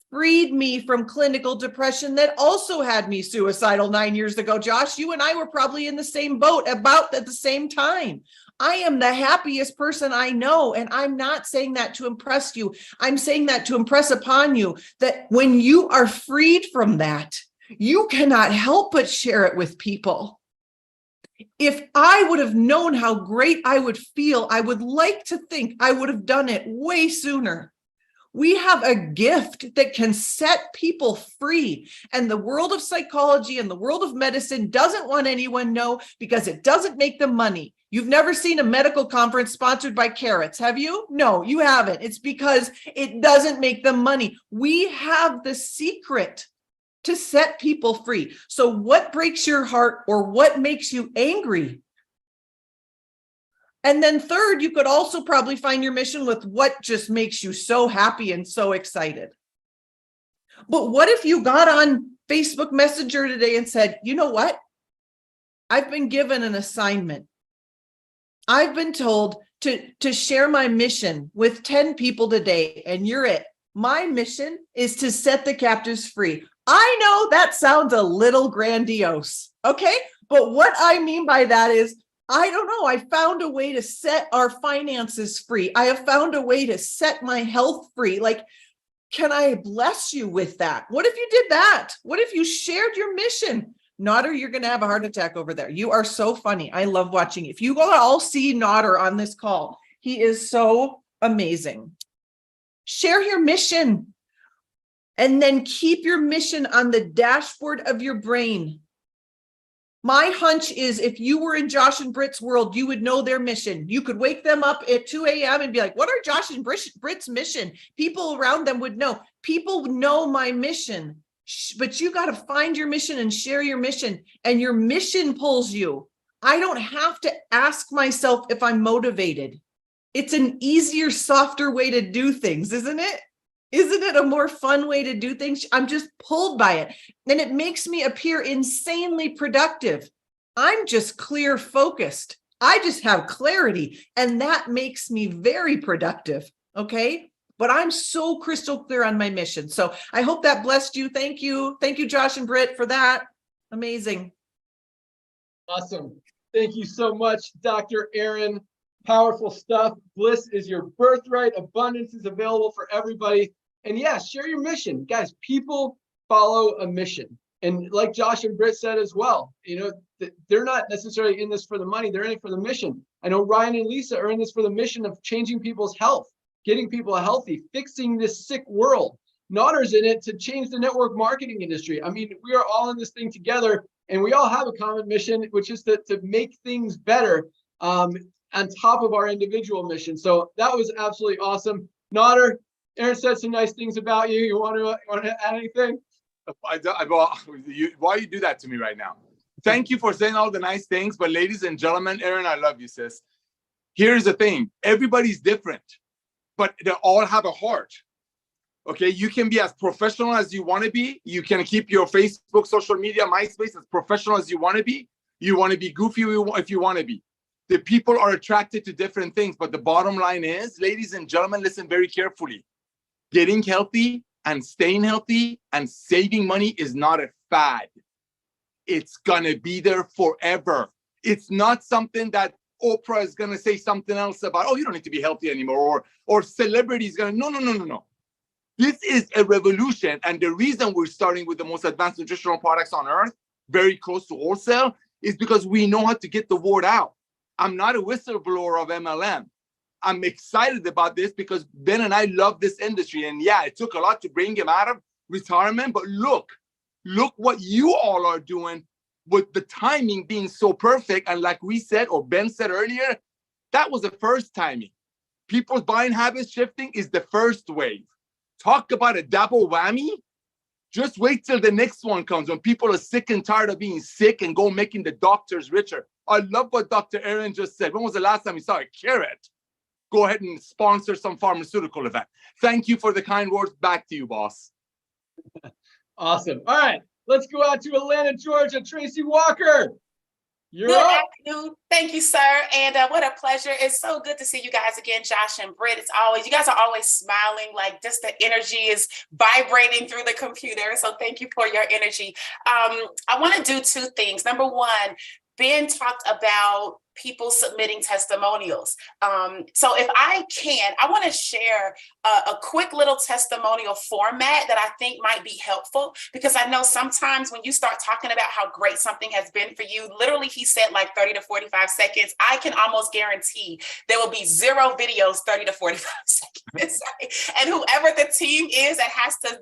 freed me from clinical depression that also had me suicidal 9 years ago. Josh, you and I were probably in the same boat about at the same time. I am the happiest person I know. And I'm not saying that to impress you. I'm saying that to impress upon you that when you are freed from that, you cannot help but share it with people. If I would have known how great I would feel, I would like to think I would have done it way sooner. We have a gift that can set people free. And the world of psychology and the world of medicine doesn't want anyone to know because it doesn't make them money. You've never seen a medical conference sponsored by carrots, have you? No, you haven't. It's because it doesn't make them money. We have the secret to set people free. So what breaks your heart or what makes you angry? And then third, you could also probably find your mission with what just makes you so happy and so excited. But what if you got on Facebook Messenger today and said, you know what? I've been given an assignment. I've been told to share my mission with 10 people today, and you're it. My mission is to set the captives free. I know that sounds a little grandiose, okay? But what I mean by that is, I don't know, I found a way to set our finances free. I have found a way to set my health free. Like, can I bless you with that? What if you did that? What if you shared your mission? Nodder, you're going to have a heart attack over there. You are so funny. I love watching. If you all see Nodder on this call, he is so amazing. Share your mission and then keep your mission on the dashboard of your brain. My hunch is if you were in Josh and Britt's world, you would know their mission. You could wake them up at 2 a.m. and be like, what are Josh and Britt's mission? People around them would know. People know my mission, but you got to find your mission and share your mission, and your mission pulls you. I don't have to ask myself if I'm motivated. It's an easier, softer way to do things, isn't it? Isn't it a more fun way to do things? I'm just pulled by it. And it makes me appear insanely productive. I'm just clear focused. I just have clarity. And that makes me very productive. Okay. But I'm so crystal clear on my mission. So I hope that blessed you. Thank you. Thank you, Josh and Britt, for that. Amazing. Awesome. Thank you so much, Dr. Aaron. Powerful stuff. Bliss is your birthright. Abundance is available for everybody. And yeah, share your mission. Guys, people follow a mission. And like Josh and Britt said as well, you know, they're not necessarily in this for the money. They're in it for the mission. I know Ryan and Lisa are in this for the mission of changing people's health, getting people healthy, fixing this sick world. Nodder's in it to change the network marketing industry. I mean, we are all in this thing together, and we all have a common mission, which is to make things better on top of our individual mission. So that was absolutely awesome. Nodder, Aaron said some nice things about you. You want to add anything? Why you do that to me right now? Thank you for saying all the nice things. But ladies and gentlemen, Aaron, I love you, sis. Here's the thing. Everybody's different, but they all have a heart. Okay, you can be as professional as you want to be. You can keep your Facebook, social media, MySpace as professional as you want to be. You want to be goofy if you want to be. The people are attracted to different things, but the bottom line is, ladies and gentlemen, listen very carefully. Getting healthy and staying healthy and saving money is not a fad. It's gonna be there forever. It's not something that Oprah is gonna say something else about, oh, you don't need to be healthy anymore, or celebrities gonna, no. This is a revolution, and the reason we're starting with the most advanced nutritional products on earth, very close to wholesale, is because we know how to get the word out. I'm not a whistleblower of MLM. I'm excited about this because Ben and I love this industry. And yeah, it took a lot to bring him out of retirement, but look what you all are doing with the timing being so perfect. And like we said, or Ben said earlier, that was the first timing. People's buying habits shifting is the first wave. Talk about a double whammy. Just wait till the next one comes when people are sick and tired of being sick and go making the doctors richer. I love what Dr. Aaron just said. When was the last time you saw a carrot? Go ahead and sponsor some pharmaceutical event. Thank you for the kind words. Back to you, boss. Awesome. All right, let's go out to Atlanta, Georgia. Tracy Walker, you're Good up. afternoon. Thank you, sir. And what a pleasure. It's so good to see you guys again, Josh and Britt. You guys are always smiling, like just the energy is vibrating through the computer. So thank you for your energy. I want to do two things. Number one, Ben talked about people submitting testimonials. So if I can, I want to share a quick little testimonial format that I think might be helpful, because I know sometimes when you start talking about how great something has been for you, literally he said like 30 to 45 seconds. I can almost guarantee there will be 0 videos 30 to 45 seconds. And whoever the team is that has to,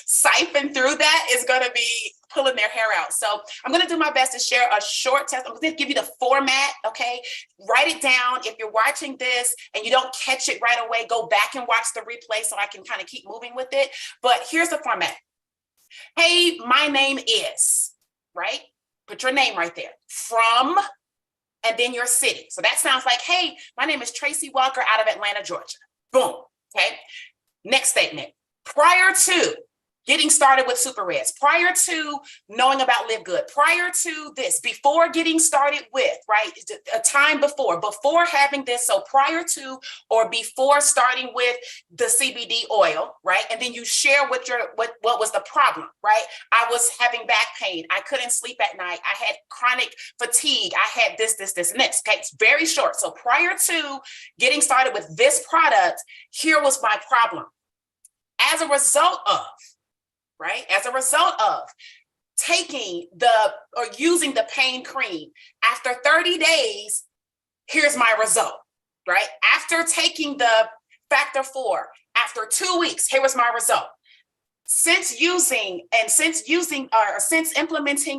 siphon through that is going to be pulling their hair out. So I'm going to do my best to share a short test. I'm going to give you the format. Okay. Write it down. If you're watching this and you don't catch it right away, go back and watch the replay so I can kind of keep moving with it. But here's the format. Hey, my name is, right? Put your name right there. From, and then your city. So that sounds like, hey, my name is Tracy Walker out of Atlanta, Georgia. Boom. Okay. Next statement. Prior to getting started with Super Reds, prior to knowing about LiveGood, prior to this, before getting started with, right, a time before having this, so prior to or before starting with the CBD oil, right, and then you share what was the problem, right? I was having back pain. I couldn't sleep at night. I had chronic fatigue. I had this, and this. Okay, it's very short. So prior to getting started with this product, here was my problem. As a result of taking or using the pain cream, after 30 days, here's my result, right? After taking the factor 4, after 2 weeks, here was my result. Since implementing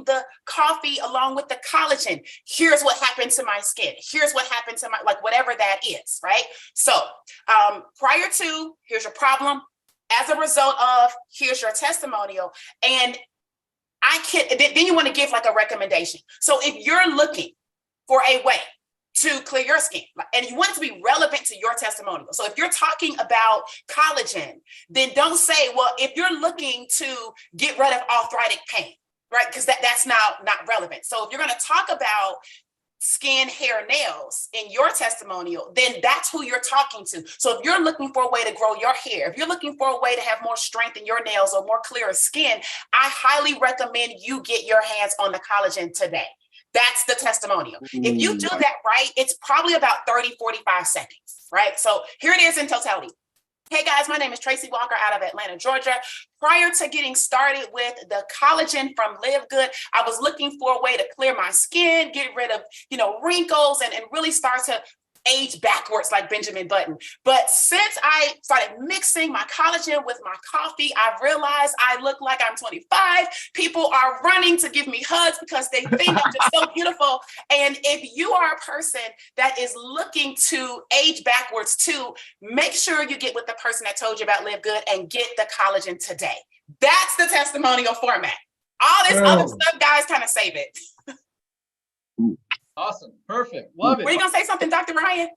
the coffee along with the collagen, here's what happened to my skin. Here's what happened to my, whatever that is, right? So prior to, here's your problem. As a result of, here's your testimonial. And then you want to give a recommendation. So if you're looking for a way to clear your skin and you want it to be relevant to your testimonial. So if you're talking about collagen, then don't say, well, if you're looking to get rid of arthritic pain, right? Because that's not relevant. So if you're going to talk about skin, hair, nails in your testimonial, then that's who you're talking to. So if you're looking for a way to grow your hair, if you're looking for a way to have more strength in your nails or more clearer skin, I highly recommend you get your hands on the collagen today. That's the testimonial. If you do that right, it's probably about 30, 45 seconds, right? So here it is in totality. Hey guys, my name is Tracy Walker out of Atlanta, Georgia. Prior to getting started with the collagen from LiveGood, I was looking for a way to clear my skin, get rid of, wrinkles and really start to age backwards like Benjamin Button. But since I started mixing my collagen with my coffee, I realized I look like I'm 25. People are running to give me hugs because they think I'm just so beautiful. And if you are a person that is looking to age backwards too, make sure you get with the person that told you about LiveGood and get the collagen today. That's the testimonial format. All this other stuff, guys, kind of save it. Awesome. Perfect. Love it. Were you going to say something, Dr. Ryan?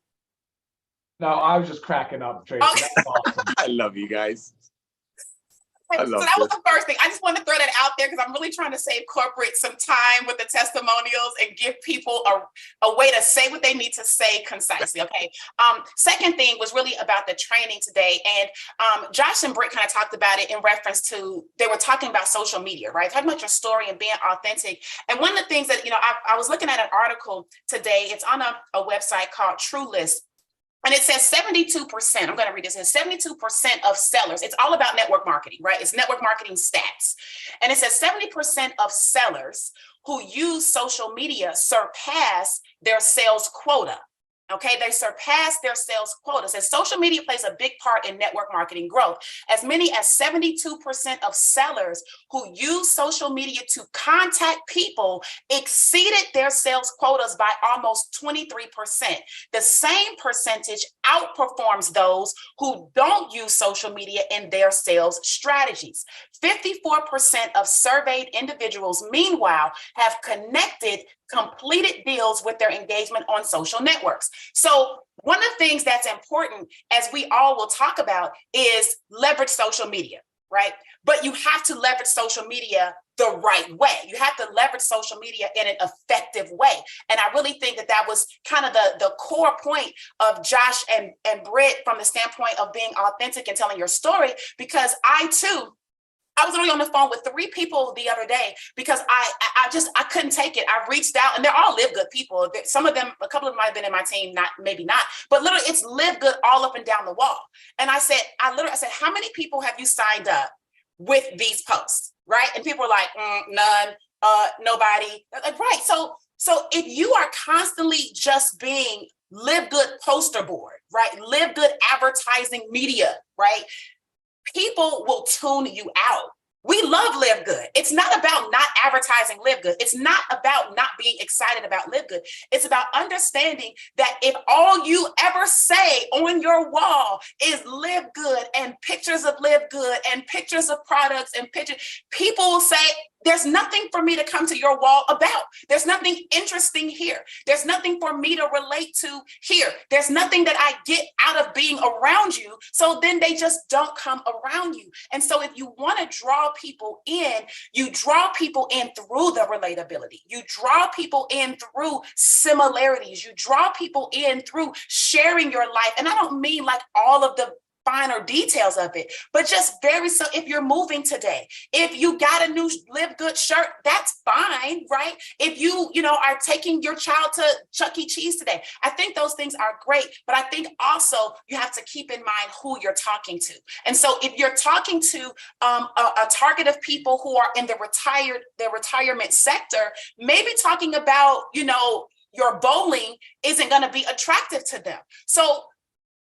No, I was just cracking up, Tracy. Okay. That's awesome. I love you guys. So that was the first thing. I just wanted to throw that out there because I'm really trying to save corporate some time with the testimonials and give people a way to say what they need to say concisely. Okay. Second thing was really about the training today. And Josh and Britt kind of talked about it in reference to, they were talking about social media, right? Talking about your story and being authentic. And one of the things that, I was looking at an article today. It's on a website called TrueList. And it says 72%, I'm going to read this, it says 72% of sellers, it's all about network marketing, right? It's network marketing stats. And it says 70% of sellers who use social media surpass their sales quota. Okay, they surpass their sales quotas. And social media plays a big part in network marketing growth. As many as 72% of sellers who use social media to contact people exceeded their sales quotas by almost 23%. The same percentage outperforms those who don't use social media in their sales strategies. 54% of surveyed individuals, meanwhile, have completed deals with their engagement on social networks. So one of the things that's important, as we all will talk about, is leverage social media, right? But you have to leverage social media the right way. You have to leverage social media in an effective way. And I really think that was kind of the core point of Josh and Britt from the standpoint of being authentic and telling your story, because I was only on the phone with 3 people the other day because I couldn't take it. I reached out, and they're all LiveGood people. Some of them, a couple of them might have been in my team, maybe not, but literally it's LiveGood all up and down the wall. And I said, how many people have you signed up with these posts, right? And people were like, none, nobody. Like, right. So if you are constantly just being LiveGood poster board, right? LiveGood advertising media, right? People will tune you out. We love LiveGood. It's not about not advertising LiveGood. It's not about not being excited about LiveGood. It's about understanding that if all you ever say on your wall is LiveGood and pictures of LiveGood and pictures of products and pictures, people will say, there's nothing for me to come to your wall about. There's nothing interesting here. There's nothing for me to relate to here. There's nothing that I get out of being around you. So then they just don't come around you. And so if you want to draw people in, you draw people in through the relatability. You draw people in through similarities. You draw people in through sharing your life. And I don't mean like all of the finer details of it, but just so if you're moving today, if you got a new LiveGood shirt, that's fine, right? If you are taking your child to Chuck E. Cheese today, I think those things are great, but I think also you have to keep in mind who you're talking to. And so if you're talking to a target of people who are in the retirement sector, maybe talking about, your bowling isn't going to be attractive to them. So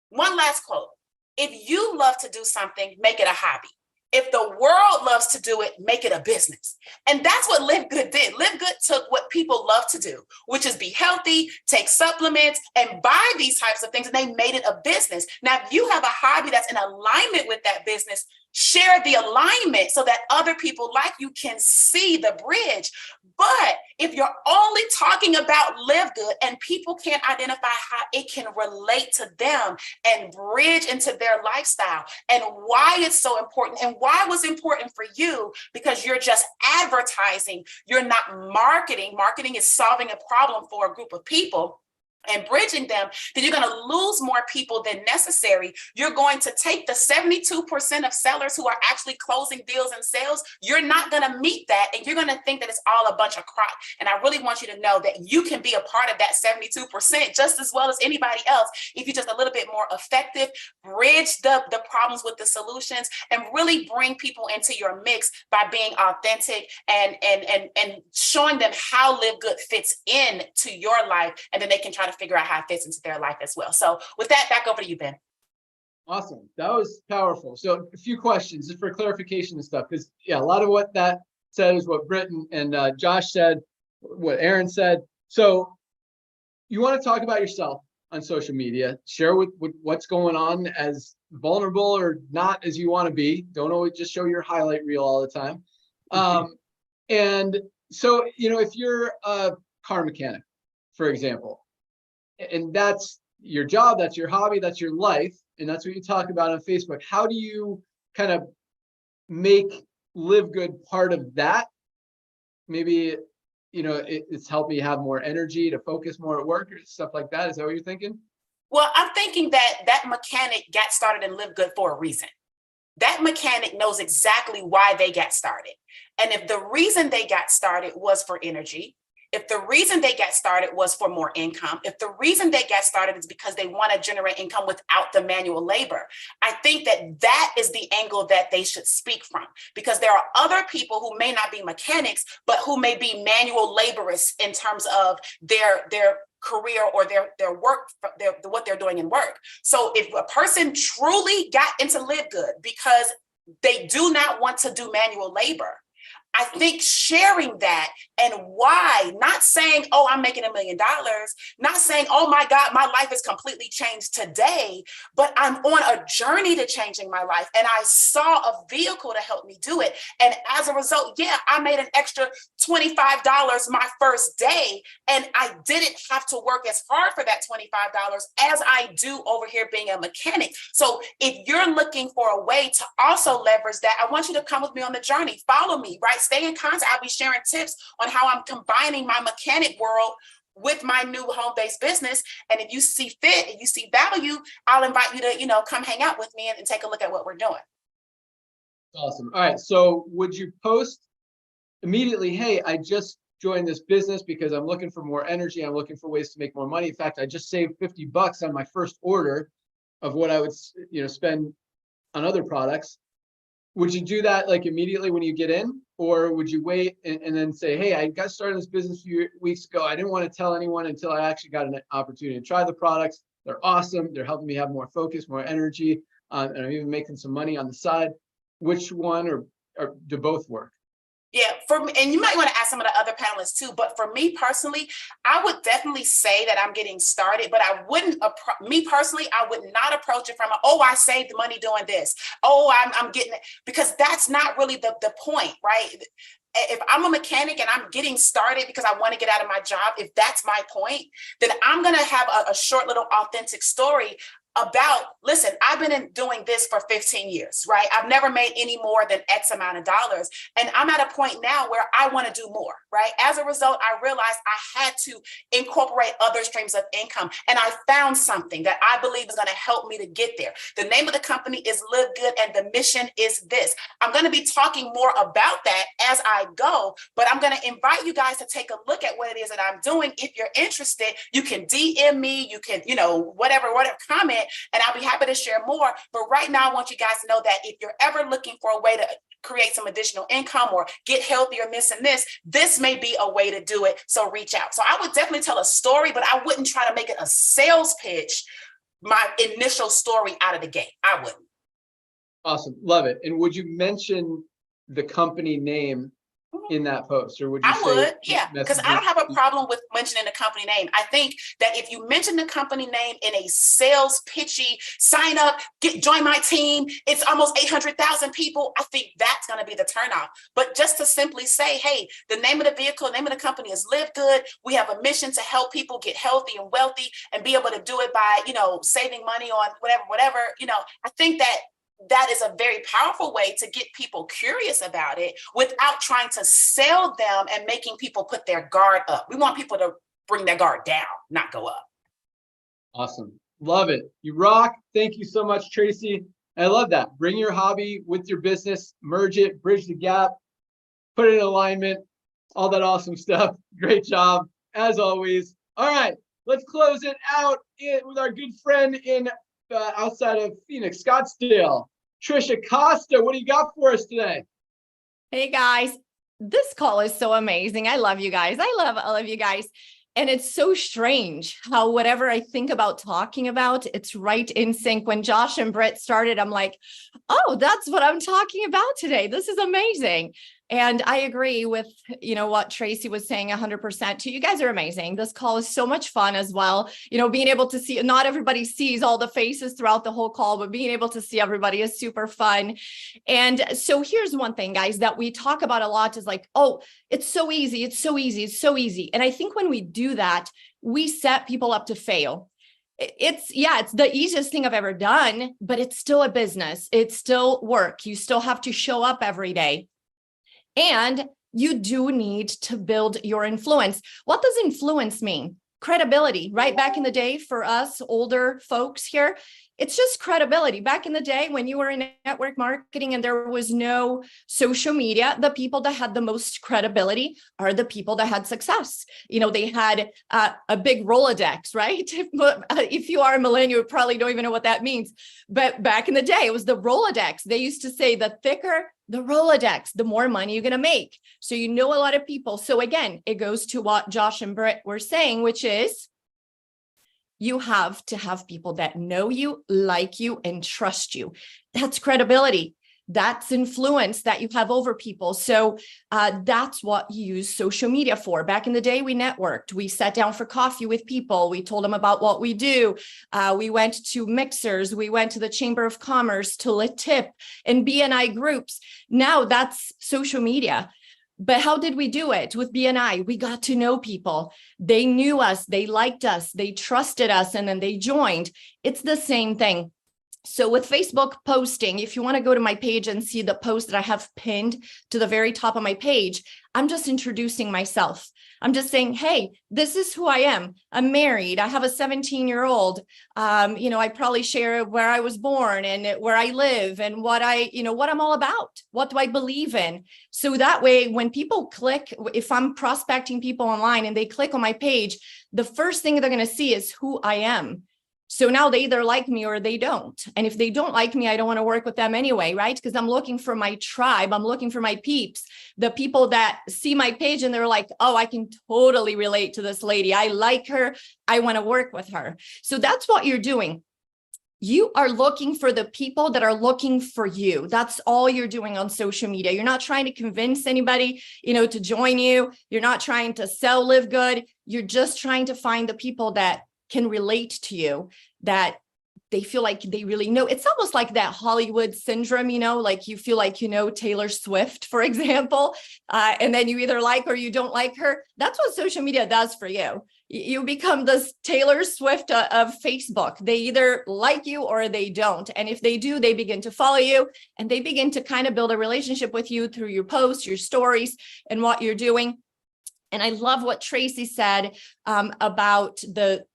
one last quote. If you love to do something, make it a hobby. If the world loves to do it, make it a business. And that's what LiveGood did. LiveGood took what people love to do, which is be healthy, take supplements, and buy these types of things, and they made it a business. Now, if you have a hobby that's in alignment with that business, share the alignment so that other people like you can see the bridge. But if you're only talking about LiveGood and people can't identify how it can relate to them and bridge into their lifestyle and why it's so important and why it was important for you, because you're just advertising, you're not marketing. Marketing is solving a problem for a group of people and bridging them, then you're going to lose more people than necessary. You're going to take the 72% of sellers who are actually closing deals and sales. You're not going to meet that. And you're going to think that it's all a bunch of crap. And I really want you to know that you can be a part of that 72% just as well as anybody else if you're just a little bit more effective, bridge the problems with the solutions, and really bring people into your mix by being authentic and showing them how LiveGood fits in to your life. And then they can try to figure out how it fits into their life as well. So with that, back over to you, Ben. Awesome. That was powerful. So a few questions just for clarification and stuff, because a lot of what that said is what Britt and Josh said, what Aaron said. So you want to talk about yourself on social media, share with what's going on, as vulnerable or not as you want to be. Don't always just show your highlight reel all the time. And so, if you're a car mechanic, for example, and that's your job, that's your hobby, that's your life, and that's what you talk about on Facebook. How do you kind of make LiveGood part of that? Maybe, it's helped me have more energy to focus more at work or stuff like that. Is that what you're thinking? Well, I'm thinking that mechanic got started in LiveGood for a reason. That mechanic knows exactly why they got started. And if the reason they got started was for energy, If the reason they got started was for more income, if the reason they got started is because they want to generate income without the manual labor, I think that is the angle that they should speak from, because there are other people who may not be mechanics, but who may be manual laborists in terms of their career or their work, what they're doing in work. So if a person truly got into LiveGood because they do not want to do manual labor, I think sharing that and why, not saying, oh, I'm making $1 million, not saying, oh my God, my life has completely changed today, but I'm on a journey to changing my life. And I saw a vehicle to help me do it. And as a result, yeah, I made an extra $25 my first day. And I didn't have to work as hard for that $25 as I do over here being a mechanic. So if you're looking for a way to also leverage that, I want you to come with me on the journey. Follow me, right? Stay in contact. I'll be sharing tips on how I'm combining my mechanic world with my new home-based business. And if you see fit and you see value, I'll invite you to, come hang out with me and take a look at what we're doing. Awesome. All right. So would you post immediately, hey, I just joined this business because I'm looking for more energy. I'm looking for ways to make more money. In fact, I just saved $50 on my first order of what I would, spend on other products. Would you do that like immediately when you get in, or would you wait and then say, hey, I got started this business a few weeks ago. I didn't want to tell anyone until I actually got an opportunity to try the products. They're awesome. They're helping me have more focus, more energy, and I'm even making some money on the side. Which one or do both work? Yeah, for me, and you might want to ask some of the other panelists too, but for me personally, I would definitely say that I'm getting started, but I wouldn't, me personally, I would not approach it from, oh, I saved money doing this. Oh, I'm getting it, because that's not really the point, right? If I'm a mechanic and I'm getting started because I want to get out of my job, if that's my point, then I'm going to have a short little authentic story about, listen, I've been doing this for 15 years, right? I've never made any more than X amount of dollars. And I'm at a point now where I want to do more, right? As a result, I realized I had to incorporate other streams of income. And I found something that I believe is going to help me to get there. The name of the company is LiveGood, and the mission is this. I'm going to be talking more about that as I go, but I'm going to invite you guys to take a look at what it is that I'm doing. If you're interested, you can DM me, you can, whatever, comment, and I'll be happy to share more. But right now, I want you guys to know that if you're ever looking for a way to create some additional income or get healthier, this may be a way to do it. So reach out. So I would definitely tell a story, but I wouldn't try to make it a sales pitch, my initial story out of the gate. I wouldn't. Awesome. Love it. And would you mention the company name in that post, or would you yeah, because I don't have a problem with mentioning the company name. I think that if you mention the company name in a sales pitchy, sign up, join my team, it's almost 800,000 people, I think that's going to be the turnoff. But just to simply say, hey, the name of the vehicle, name of the company is LiveGood. We have a mission to help people get healthy and wealthy and be able to do it by, saving money on whatever, I think that is a very powerful way to get people curious about it without trying to sell them and making people put their guard up. We want people to bring their guard down, not go up. Awesome. Love it. You rock. Thank you so much, Tracy. I love that. Bring your hobby with your business, merge it, bridge the gap, put it in alignment, all that awesome stuff. Great job, as always. All right, let's close it out with our good friend in outside of Phoenix, Scottsdale. Trisha Costa, what do you got for us today? Hey guys, this call is so amazing. I love you guys. I love all of you guys. And it's so strange how whatever I think about talking about, it's right in sync. When Josh and Britt started, I'm like, oh, that's what I'm talking about today. This is amazing. And I agree with, what Tracy was saying 100% too. You guys are amazing. This call is so much fun as well. Being able to see, not everybody sees all the faces throughout the whole call, but being able to see everybody is super fun. And so here's one thing, guys, that we talk about a lot is like, oh, it's so easy. It's so easy. It's so easy. And I think when we do that, we set people up to fail. It's the easiest thing I've ever done, but it's still a business. It's still work. You still have to show up every day. And you do need to build your influence. What does influence mean? Credibility, right? Back in the day for us older folks here, It's just credibility. Back in the day when you were in network marketing and there was no social media, the people that had the most credibility are the people that had success. You know, they had a big Rolodex, right? If you are a millennial, you probably don't even know what that means. But back in the day, it was the Rolodex. They used to say the thicker the Rolodex, the more money you're going to make. So you know a lot of people. So again, it goes to what Josh and Britt were saying, which is you have to have people that know you, like you, and trust you. That's credibility. That's influence that you have over people. So that's what you use social media for. Back in the day, we networked. We sat down for coffee with people. We told them about what we do. We went to mixers. We went to the Chamber of Commerce, to LaTip and BNI groups. Now that's social media. But how did we do it with BNI? We got to know people. They knew us, they liked us, they trusted us, and then they joined. It's the same thing. So with Facebook posting, if you want to go to my page and see the post that I have pinned to the very top of my page, I'm just introducing myself. I'm just saying, hey, this is who I am. I'm married. I have a 17-year-old. You know, I probably share where I was born and where I live and what I'm all about. What do I believe in? So that way, when people click, if I'm prospecting people online and they click on my page, the first thing they're going to see is who I am. So now they either like me or they don't. And if they don't like me, I don't want to work with them anyway, right? Because I'm looking for my tribe. I'm looking for my peeps, the people that see my page and they're like, oh, I can totally relate to this lady. I like her. I want to work with her. So that's what you're doing. You are looking for the people that are looking for you. That's all you're doing on social media. You're not trying to convince anybody, to join you. You're not trying to sell LiveGood. You're just trying to find the people that can relate to you, that they feel like they really know. It's almost like that Hollywood syndrome, like you feel like, Taylor Swift, for example, and then you either like or you don't like her. That's what social media does for you. You become this Taylor Swift of Facebook. They either like you or they don't. And if they do, they begin to follow you and they begin to kind of build a relationship with you through your posts, your stories, and what you're doing. And I love what Tracy said about the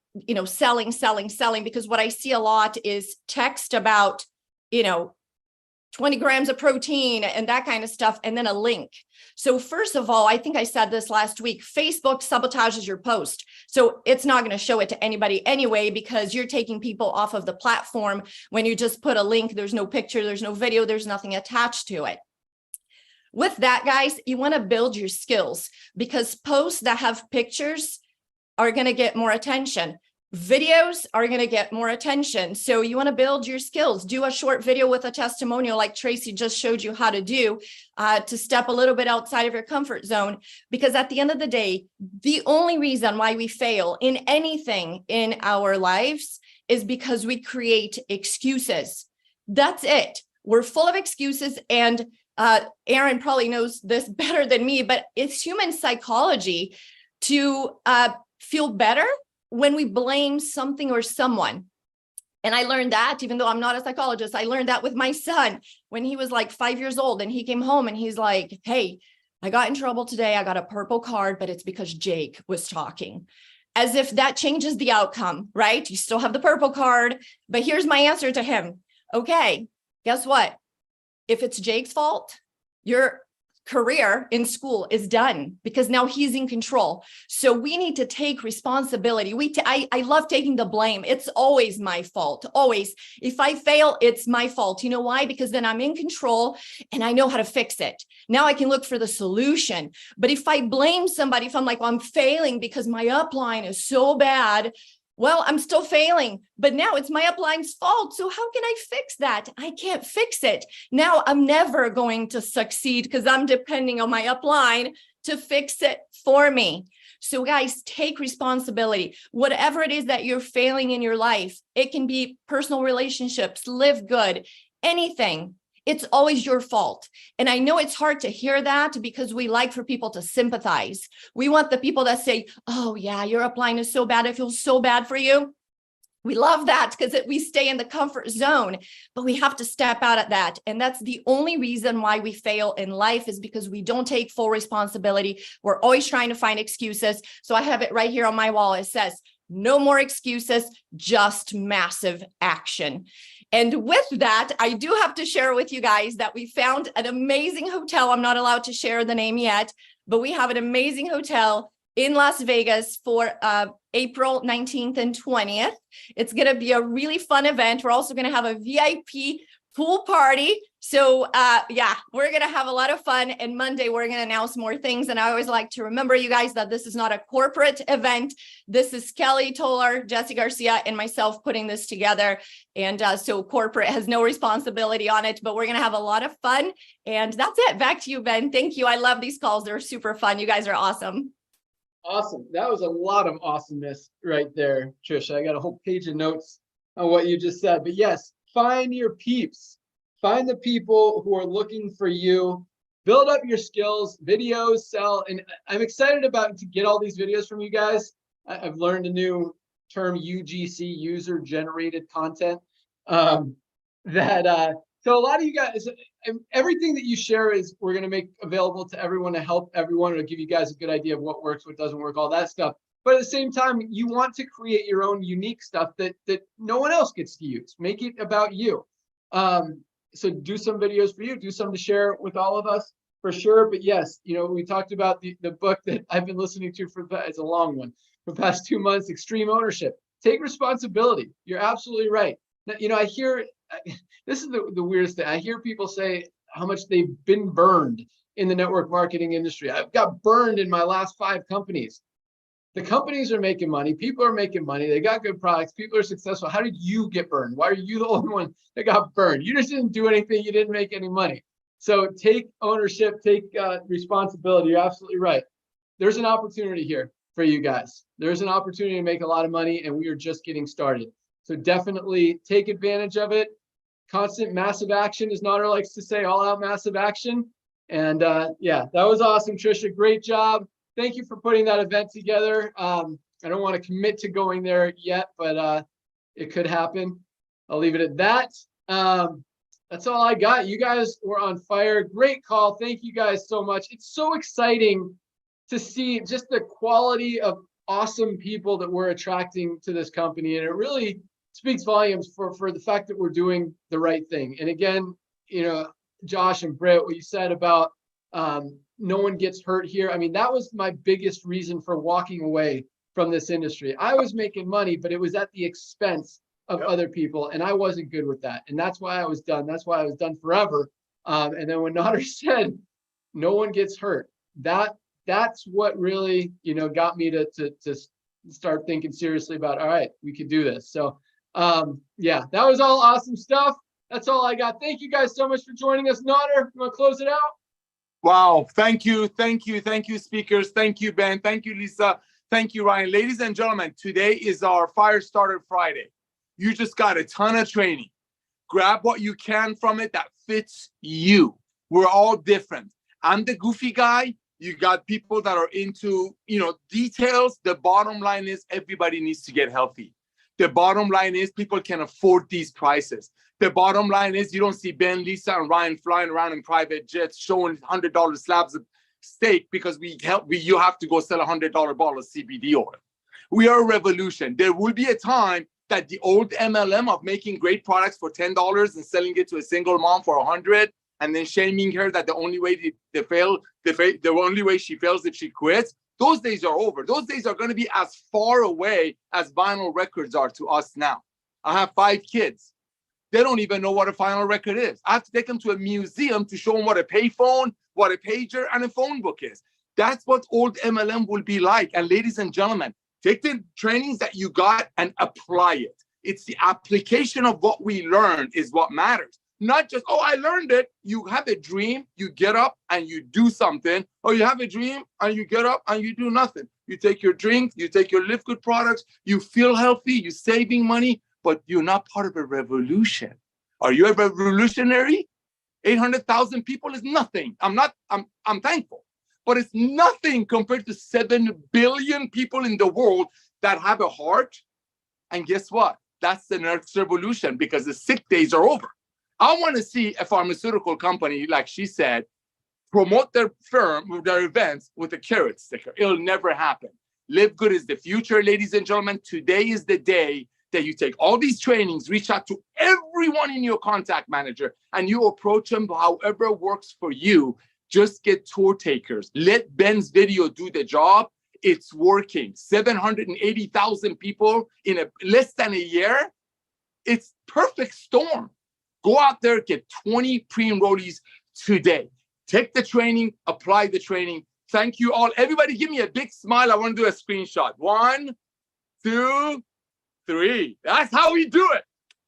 selling, because what I see a lot is text about, 20 grams of protein and that kind of stuff, and then a link. So first of all, I think I said this last week, Facebook sabotages your post. So it's not going to show it to anybody anyway, because you're taking people off of the platform when you just put a link. There's no picture, there's no video, there's nothing attached to it. With that, guys, you want to build your skills, because posts that have pictures are going to get more attention. Videos are going to get more attention. So you want to build your skills. Do a short video with a testimonial like Tracy just showed you how to do, to step a little bit outside of your comfort zone. Because at the end of the day, the only reason why we fail in anything in our lives is because we create excuses. That's it. We're full of excuses. And Aaron probably knows this better than me, but it's human psychology to feel better when we blame something or someone. And I learned that, even though I'm not a psychologist, I learned that with my son when he was like 5 years old, and he came home and he's like, hey, I got in trouble today. I got a purple card, but it's because Jake was talking. As if that changes the outcome, right? You still have the purple card, but here's my answer to him. Okay, guess what? If it's Jake's fault, your career in school is done, because now he's in control. So we need to take responsibility. I love taking the blame. It's always my fault. Always. If I fail, it's my fault. You know why? Because then I'm in control and I know how to fix it. Now I can look for the solution. But if I blame somebody, if I'm like, well, I'm failing because my upline is so bad, well, I'm still failing, but now it's my upline's fault. So how can I fix that? I can't fix it. Now I'm never going to succeed because I'm depending on my upline to fix it for me. So guys, take responsibility. Whatever it is that you're failing in your life, it can be personal relationships, LiveGood, anything. It's always your fault. And I know it's hard to hear that because we like for people to sympathize. We want the people that say, oh yeah, your upline is so bad. I feel so bad for you. We love that because we stay in the comfort zone, but we have to step out of that. And that's the only reason why we fail in life, is because we don't take full responsibility. We're always trying to find excuses. So I have it right here on my wall. It says, No more excuses, just massive action. And with that, I do have to share with you guys that we found an amazing hotel. I'm not allowed to share the name yet, but we have an amazing hotel in Las Vegas for April 19th and 20th. It's going to be a really fun event. We're also going to have a VIP pool party. So yeah, we're going to have a lot of fun. And Monday, we're going to announce more things. And I always like to remember you guys that this is not a corporate event. This is Kelly Toller, Jesse Garcia, and myself putting this together. And so corporate has no responsibility on it, but we're going to have a lot of fun. And that's it. Back to you, Ben. Thank you. I love these calls. They're super fun. You guys are awesome. Awesome. That was a lot of awesomeness right there, Trisha. I got a whole page of notes on what you just said. But yes, find your peeps. Find the people who are looking for you. Build up your skills, videos, sell. And I'm excited to get all these videos from you guys. I've learned a new term, UGC, user generated content. So a lot of you guys, everything that you share is we're going to make available to everyone to help everyone. It'll give you guys a good idea of what works, what doesn't work, all that stuff. But at the same time, you want to create your own unique stuff that no one else gets to use. Make it about you. So do some videos for you, do some to share with all of us for sure. But yes, we talked about the book that I've been listening to it's a long one, for the past 2 months, Extreme Ownership. Take responsibility. You're absolutely right. Now, I hear, this is the weirdest thing. I hear people say how much they've been burned in the network marketing industry. I've got burned in my last 5 companies. The companies are making money. People are making money. They got good products. People are successful. How did you get burned? Why are you the only one that got burned? You just didn't do anything. You didn't make any money. So take ownership, take responsibility. You're absolutely right. There's an opportunity here for you guys. There's an opportunity to make a lot of money, and we are just getting started. So definitely take advantage of it. Constant massive action, as Nader likes to say, all out massive action. And yeah, that was awesome, Trisha. Great job. Thank you for putting that event together. I don't want to commit to going there yet, but it could happen. I'll leave it at that. That's all I got. You guys were on fire. Great call. Thank you guys so much. It's so exciting to see just the quality of awesome people that we're attracting to this company. And it really speaks volumes for the fact that we're doing the right thing. And again, Josh and Britt, what you said about no one gets hurt here. I mean, that was my biggest reason for walking away from this industry. I was making money, but it was at the expense of other people. And I wasn't good with that. And that's why I was done. That's why I was done forever. And then when Nader said, no one gets hurt, that's what really, got me to start thinking seriously about, all right, we could do this. So yeah, that was all awesome stuff. That's all I got. Thank you guys so much for joining us. Nader, you want to close it out? Wow. Thank you, speakers. Thank you, Ben. Thank you, Lisa. Thank you, Ryan. Ladies and gentlemen, today is our Fire Starter Friday. You just got a ton of training. Grab what you can from it that fits you. We're all different. I'm the goofy guy. You got people that are into, details. The bottom line is everybody needs to get healthy. The bottom line is people can afford these prices. The bottom line is you don't see Ben, Lisa, and Ryan flying around in private jets showing $100 slabs of steak because you have to go sell a $100 bottle of CBD oil. We are a revolution. There will be a time that the old MLM of making great products for $10 and selling it to a single mom for $100 and then shaming her that the only way the only way she fails if she quits, those days are over. Those days are going to be as far away as vinyl records are to us now. I have 5 kids. They don't even know what a vinyl record is. I have to take them to a museum to show them what a payphone, what a pager, and a phone book is. That's what old MLM will be like. And ladies and gentlemen, take the trainings that you got and apply it. It's the application of what we learned is what matters. Not just, oh, I learned it. You have a dream, you get up and you do something. Or you have a dream and you get up and you do nothing. You take your drink, you take your LiveGood products, you feel healthy, you're saving money, but you're not part of a revolution. Are you a revolutionary? 800,000 people is nothing. I'm thankful, but it's nothing compared to 7 billion people in the world that have a heart. And guess what? That's the next revolution because the sick days are over. I want to see a pharmaceutical company, like she said, promote their firm, their events with a carrot sticker. It'll never happen. Live Good is the future, ladies and gentlemen. Today is the day that you take all these trainings, reach out to everyone in your contact manager, and you approach them however works for you. Just get tour takers. Let Ben's video do the job. It's working. 780,000 people in less than a year. It's perfect storm. Go out there, get 20 pre-enrollees today. Take the training, apply the training. Thank you all. Everybody give me a big smile. I want to do a screenshot. 1, 2, 3. That's how we do it.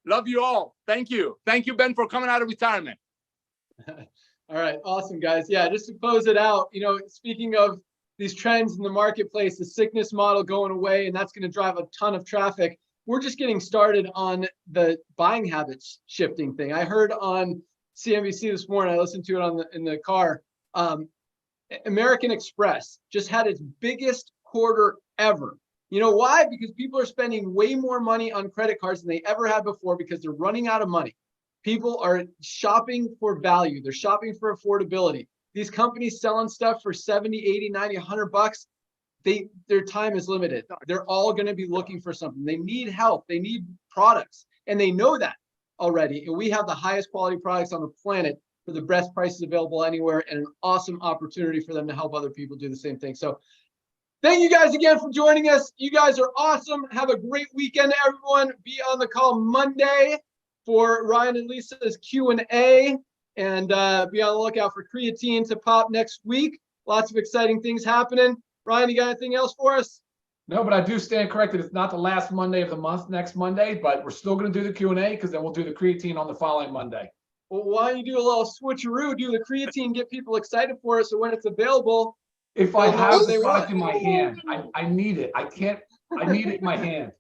Love you all. Thank you. Thank you, Ben, for coming out of retirement. All right, awesome, guys. Yeah, just to close it out, you know, speaking of these trends in the marketplace, the sickness model going away, and that's going to drive a ton of traffic. We're just getting started on the buying habits shifting thing. I heard on CNBC this morning, I listened to it in the car. American Express just had its biggest quarter ever. You know why? Because people are spending way more money on credit cards than they ever had before because they're running out of money. People are shopping for value. They're shopping for affordability. These companies selling stuff for 70, 80, 90, 100 bucks, their time is limited. They're all going to be looking for something. They need help. They need products. And they know that already. And we have the highest quality products on the planet for the best prices available anywhere, and an awesome opportunity for them to help other people do the same thing. So thank you guys again for joining us. You guys are awesome. Have a great weekend, everyone. Be on the call Monday for Ryan and Lisa's Q&A, and be on the lookout for creatine to pop next week. Lots of exciting things happening. Ryan, you got anything else for us? No, but I do stand corrected. It's not the last Monday of the month next Monday, but we're still going to do the Q&A because then we'll do the creatine on the following Monday. Well, why don't you do a little switcheroo, do the creatine, get people excited for it, so when it's available, if I have they the want product in my hand, I need it. I need it in my hand.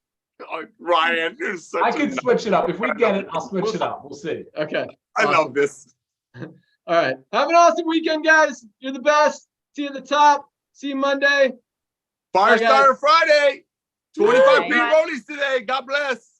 Oh, Ryan, you're such I could switch it up. If we get it, I'll switch it up. We'll see. Okay. I love this. All right. Have an awesome weekend, guys. You're the best. See you at the top. See you Monday. Fire Bye, guys. Starter Friday. 25 Bye. pre-rollies today. God bless.